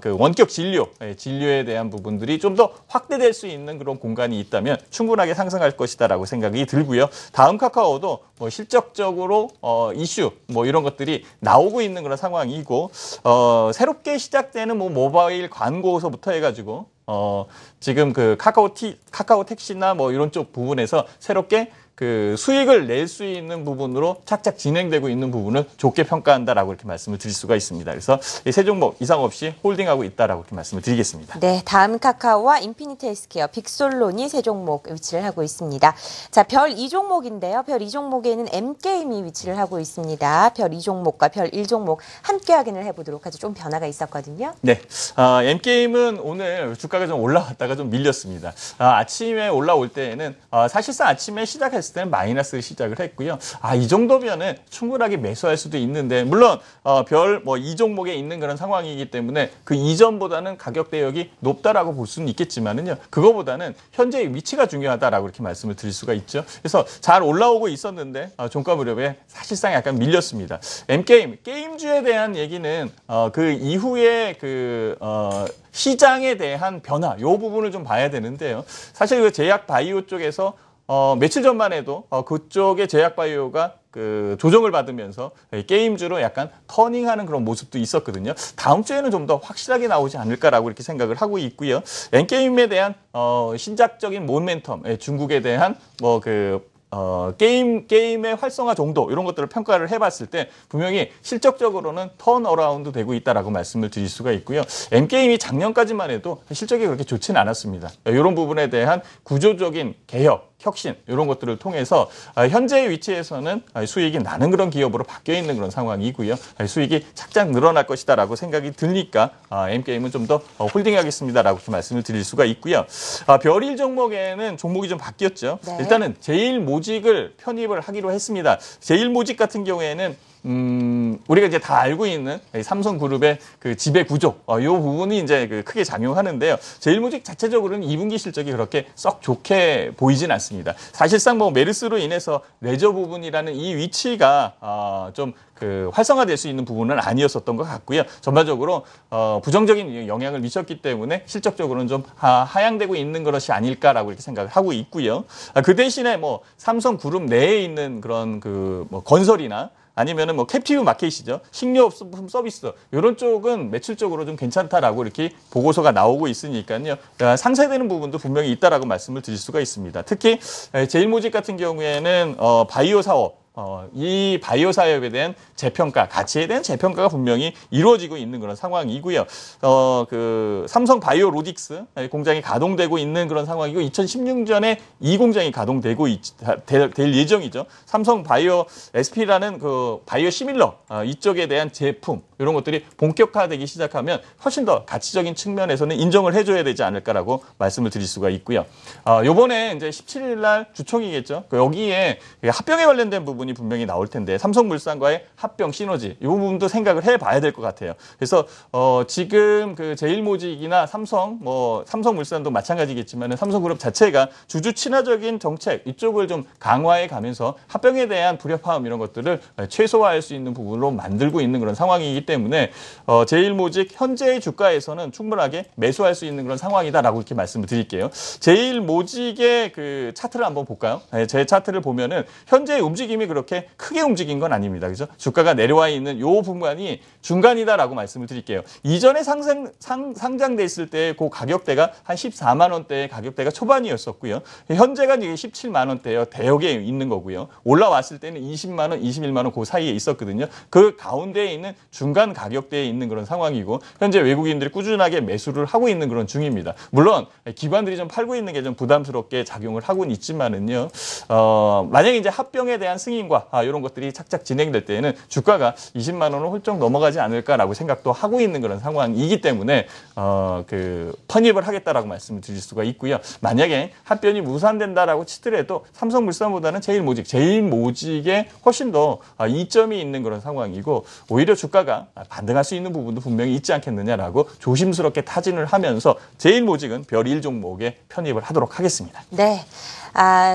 그 원격 진료에 대한 부분들이 좀 더 확대될 수 있는 그런 공간이 있다면 충분하게 상승할 것이다라고 생각이 들고요. 다음 카카오도 뭐 실적적으로 이슈 뭐 이런 것들이 나오고 있는 그런 상황이고 새롭게 시작되는 뭐 모바일 광고서부터 해가지고 지금 그 카카오 택시나 뭐 이런 쪽 부분에서 새롭게 그 수익을 낼 수 있는 부분으로 착착 진행되고 있는 부분을 좋게 평가한다라고 이렇게 말씀을 드릴 수가 있습니다. 그래서 이 세 종목 이상 없이 홀딩하고 있다라고 이렇게 말씀을 드리겠습니다. 네, 다음 카카오와 인피니트 헬스케어, 빅솔론이 세 종목 위치를 하고 있습니다. 자, 별 2종목인데요. 별 2종목에는 M게임이 위치를 하고 있습니다. 별 2종목과 별 1종목 함께 확인을 해보도록 하죠. 좀 변화가 있었거든요. 네, M게임은 오늘 주가가 좀 올라갔다가 좀 밀렸습니다. 아침에 올라올 때에는 사실상 아침에 시작했을 때는 마이너스 시작을 했고요. 이 정도면은 충분하게 매수할 수도 있는데, 물론 별 뭐 2종목에 있는 그런 상황이기 때문에 그 이전보다는 가격 대역이 높다라고 볼 수는 있겠지만은요. 그거보다는 현재의 위치가 중요하다라고 이렇게 말씀을 드릴 수가 있죠. 그래서 잘 올라오고 있었는데 종가 무렵에 사실상 약간 밀렸습니다. 게임주에 대한 얘기는 그 이후에 시장에 대한 변화, 요 부분을 좀 봐야 되는데요. 사실 그 제약 바이오 쪽에서 며칠 전만 해도 그쪽의 제약 바이오가 그 조정을 받으면서 게임주로 약간 터닝하는 그런 모습도 있었거든요. 다음 주에는 좀 더 확실하게 나오지 않을까라고 이렇게 생각을 하고 있고요. N게임에 대한 신작적인 모멘텀, 중국에 대한 게임의 활성화 정도 이런 것들을 평가를 해봤을 때 분명히 실적적으로는 턴어라운드 되고 있다라고 말씀을 드릴 수가 있고요. M게임이 작년까지만 해도 실적이 그렇게 좋지는 않았습니다. 이런 부분에 대한 구조적인 개혁, 혁신 이런 것들을 통해서 현재의 위치에서는 수익이 나는 그런 기업으로 바뀌어 있는 그런 상황이고요. 수익이 착착 늘어날 것이다라고 생각이 드니까 M게임은 좀 더 홀딩하겠습니다라고 말씀을 드릴 수가 있고요. 별 1 종목에는 종목이 좀 바뀌었죠. 네. 일단은 제일모직을 편입을 하기로 했습니다. 제일모직 같은 경우에는 우리가 이제 다 알고 있는 삼성그룹의 그 지배 구조, 이 부분이 이제 크게 작용하는데요. 제일모직 자체적으로는 2분기 실적이 그렇게 썩 좋게 보이진 않습니다. 사실상 뭐 메르스로 인해서 레저 부분이라는 이 위치가 좀 활성화될 수 있는 부분은 아니었었던 것 같고요. 전반적으로 부정적인 영향을 미쳤기 때문에 실적적으로는 좀 하향되고 있는 것이 아닐까라고 이렇게 생각을 하고 있고요. 그 대신에 뭐 삼성그룹 내에 있는 그런 건설이나 아니면은 캡티브 마켓이죠. 식료품 서비스 이런 쪽은 매출적으로 좀 괜찮다라고 이렇게 보고서가 나오고 있으니까요. 상쇄되는 부분도 분명히 있다라고 말씀을 드릴 수가 있습니다. 특히 제일모직 같은 경우에는 바이오 사업, 이 바이오 사업에 대한 재평가, 가치에 대한 재평가가 분명히 이루어지고 있는 그런 상황이고요. 삼성 바이오 로직스 공장이 가동되고 있는 그런 상황이고 2016년에 이 공장이 가동되고 될 예정이죠. 삼성 바이오 SP라는 바이오 시밀러 이쪽에 대한 제품 이런 것들이 본격화되기 시작하면 훨씬 더 가치적인 측면에서는 인정을 해줘야 되지 않을까라고 말씀을 드릴 수가 있고요. 요번에 이제 17일 날 주총이겠죠. 여기에 합병에 관련된 부분이 분명히 나올 텐데 삼성물산과의 합병 시너지 이 부분도 생각을 해봐야 될 것 같아요. 그래서 지금 제일모직이나 삼성물산도 마찬가지겠지만 삼성그룹 자체가 주주 친화적인 정책 이쪽을 좀 강화해 가면서 합병에 대한 불협화음 이런 것들을 최소화할 수 있는 부분으로 만들고 있는 그런 상황이기 때문에 제일모직 현재의 주가에서는 충분하게 매수할 수 있는 그런 상황이다라고 이렇게 말씀을 드릴게요. 제일모직의 차트를 한번 볼까요? 제 차트를 보면은 현재의 움직임이 그렇게 크게 움직인 건 아닙니다. 그죠? 주가가 내려와 있는 요 부분이 중간이다라고 말씀을 드릴게요. 이전에 상장됐을 때 그 가격대가 한 14만 원대의 가격대가 초반이었었고요. 현재가 이게 17만 원대예요. 대역에 있는 거고요. 올라왔을 때는 20만 원, 21만 원 그 사이에 있었거든요. 그 가운데에 있는 중간 가격대에 있는 그런 상황이고 현재 외국인들이 꾸준하게 매수를 하고 있는 그런 중입니다. 물론 기관들이 좀 팔고 있는 게 좀 부담스럽게 작용을 하고는 있지만은요. 만약에 이제 합병에 대한 승인과 이런 것들이 착착 진행될 때에는 주가가 20만 원을 훌쩍 넘어가지 않을까라고 생각도 하고 있는 그런 상황이기 때문에 편입을 하겠다라고 말씀을 드릴 수가 있고요. 만약에 합병이 무산된다라고 치더라도 삼성물산보다는 제일모직에 훨씬 더 이점이 있는 그런 상황이고 오히려 주가가 반등할 수 있는 부분도 분명히 있지 않겠느냐라고 조심스럽게 타진을 하면서 제일모직은 별 1종목에 편입을 하도록 하겠습니다. 네.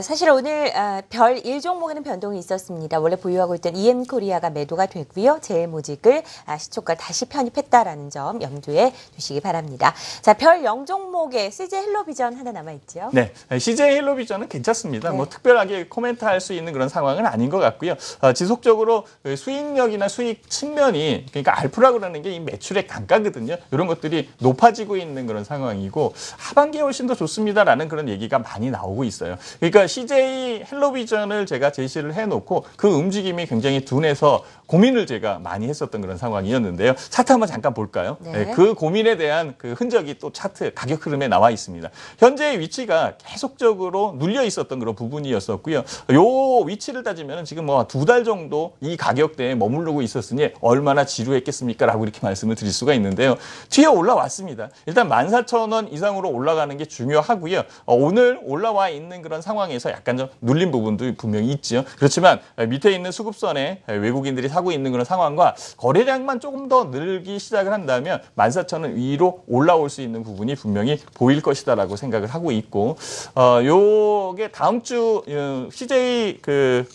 사실 오늘 별 1종목에는 변동이 있었습니다. 원래 보유하고 있던 EM코리아가 매도가 되고요. 제일모직을 시초가 다시 편입했다라는 점 염두에 두시기 바랍니다. 자, 별 0종목에 CJ 헬로비전 하나 남아있죠. 네, CJ 헬로비전은 괜찮습니다. 네. 뭐 특별하게 코멘트할 수 있는 그런 상황은 아닌 것 같고요. 지속적으로 수익력이나 수익 측면이 그러니까 알프라 그러는 게 이 매출의 단가거든요. 이런 것들이 높아지고 있는 그런 상황이고 하반기에 훨씬 더 좋습니다라는 그런 얘기가 많이 나오고 있어요. 그러니까 CJ 헬로비전을 제가 제시를 해놓고 그 움직임이 굉장히 둔해서 고민을 제가 많이 했었던 그런 상황이었는데요. 차트 한번 잠깐 볼까요? 네. 그 고민에 대한 그 흔적이 또 차트 가격 흐름에 나와 있습니다. 현재의 위치가 계속적으로 눌려 있었던 그런 부분이었었고요. 요 위치를 따지면 지금 뭐 2달 정도 이 가격대에 머무르고 있었으니 얼마나 지루했겠습니까? 라고 이렇게 말씀을 드릴 수가 있는데요. 튀어 올라왔습니다. 일단 14,000원 이상으로 올라가는 게 중요하고요. 오늘 올라와 있는 그런 상황에서 약간 좀 눌린 부분도 분명히 있죠. 그렇지만 밑에 있는 수급선에 외국인들이 사고 있는 그런 상황과 거래량만 조금 더 늘기 시작을 한다면 14,000원 위로 올라올 수 있는 부분이 분명히 보일 것이다라고 생각을 하고 있고, 요게 다음 주 CJ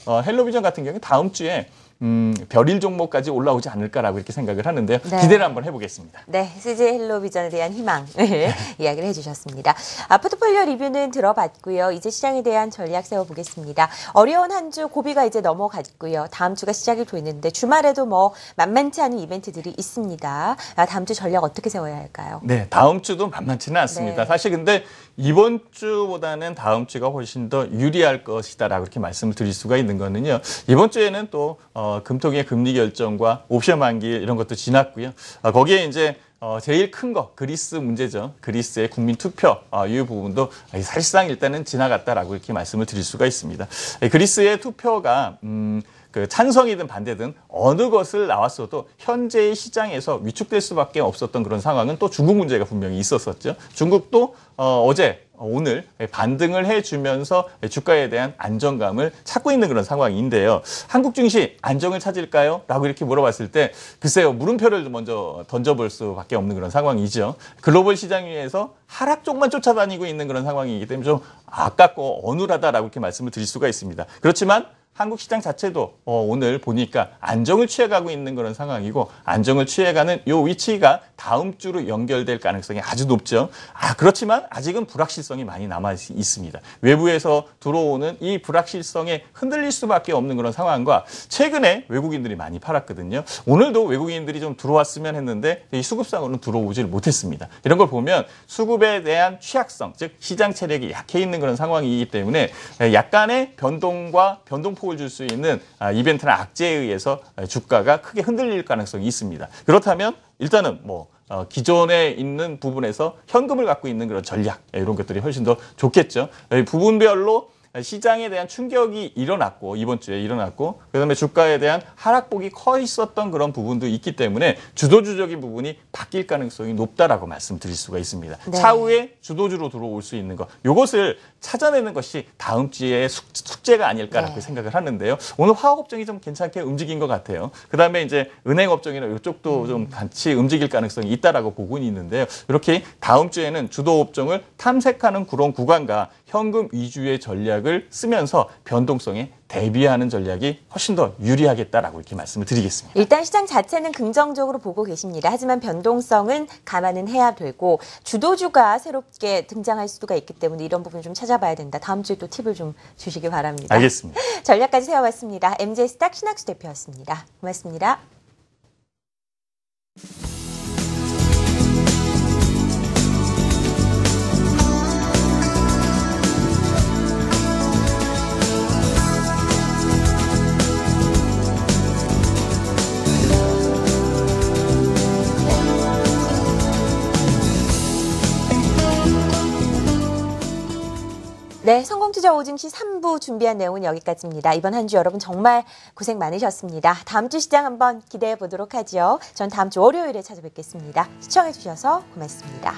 헬로비전 같은 경우에 다음 주에 별일 종목까지 올라오지 않을까라고 이렇게 생각을 하는데요. 네. 기대를 한번 해보겠습니다. 네, CJ 헬로비전에 대한 희망 이야기를 해주셨습니다. 포트폴리오 리뷰는 들어봤고요. 이제 시장에 대한 전략 세워보겠습니다. 어려운 한 주 고비가 이제 넘어갔고요. 다음 주가 시작이 되는데 주말에도 뭐 만만치 않은 이벤트들이 있습니다. 다음 주 전략 어떻게 세워야 할까요? 네, 다음 주도 만만치는 않습니다. 네. 사실 근데 이번 주보다는 다음 주가 훨씬 더 유리할 것이다라고 이렇게 말씀을 드릴 수가 있는 거는요. 이번 주에는 또 금통위의 금리 결정과 옵션 만기 이런 것도 지났고요. 거기에 이제 제일 큰 거 그리스 문제죠. 그리스의 국민 투표 이 부분도 사실상 일단은 지나갔다라고 이렇게 말씀을 드릴 수가 있습니다. 그리스의 투표가 그 찬성이든 반대든 어느 것을 나왔어도 현재의 시장에서 위축될 수밖에 없었던 그런 상황은 또 중국 문제가 분명히 있었었죠. 중국도 오늘 반등을 해주면서 주가에 대한 안정감을 찾고 있는 그런 상황인데요. 한국 증시 안정을 찾을까요? 라고 이렇게 물어봤을 때 글쎄요. 물음표를 먼저 던져볼 수밖에 없는 그런 상황이죠. 글로벌 시장 위에서 하락 쪽만 쫓아다니고 있는 그런 상황이기 때문에 좀 아깝고 어눌하다라고 이렇게 말씀을 드릴 수가 있습니다. 그렇지만 한국 시장 자체도 오늘 보니까 안정을 취해가고 있는 그런 상황이고 안정을 취해가는 요 위치가 다음 주로 연결될 가능성이 아주 높죠. 그렇지만 아직은 불확실성이 많이 남아 있습니다. 외부에서 들어오는 이 불확실성에 흔들릴 수밖에 없는 그런 상황과 최근에 외국인들이 많이 팔았거든요. 오늘도 외국인들이 좀 들어왔으면 했는데 이 수급상으로는 들어오질 못했습니다. 이런 걸 보면 수급에 대한 취약성, 즉 시장 체력이 약해 있는 그런 상황이기 때문에 약간의 변동과 변동폭을 줄 수 있는 이벤트나 악재에 의해서 주가가 크게 흔들릴 가능성이 있습니다. 그렇다면 일단은 기존에 있는 부분에서 현금을 갖고 있는 그런 전략 이런 것들이 훨씬 더 좋겠죠. 부분별로 시장에 대한 충격이 이번 주에 일어났고 그다음에 주가에 대한 하락폭이 커 있었던 그런 부분도 있기 때문에 주도주적인 부분이 바뀔 가능성이 높다라고 말씀드릴 수가 있습니다. 네. 차후에 주도주로 들어올 수 있는 것, 이것을 찾아내는 것이 다음 주에 숙제가 아닐까라고 생각을 하는데요. 오늘 화학업종이 좀 괜찮게 움직인 것 같아요. 그다음에 이제 은행업종이나 이쪽도 좀 같이 움직일 가능성이 있다라고 보고는 있는데요. 이렇게 다음 주에는 주도업종을 탐색하는 그런 구간과 현금 위주의 전략을 쓰면서 변동성에 대비하는 전략이 훨씬 더 유리하겠다라고 이렇게 말씀을 드리겠습니다. 일단 시장 자체는 긍정적으로 보고 계십니다. 하지만 변동성은 감안은 해야 되고 주도주가 새롭게 등장할 수가 있기 때문에 이런 부분 좀 찾아봐야 된다. 다음 주에 또 팁을 좀 주시기 바랍니다. 알겠습니다. 전략까지 세워봤습니다. MJ스탁 신학수 대표였습니다. 고맙습니다. 네, 성공투자 오증시 3부 준비한 내용은 여기까지입니다. 이번 한 주 여러분 정말 고생 많으셨습니다. 다음 주 시장 한번 기대해 보도록 하죠. 전 다음 주 월요일에 찾아뵙겠습니다. 시청해 주셔서 고맙습니다.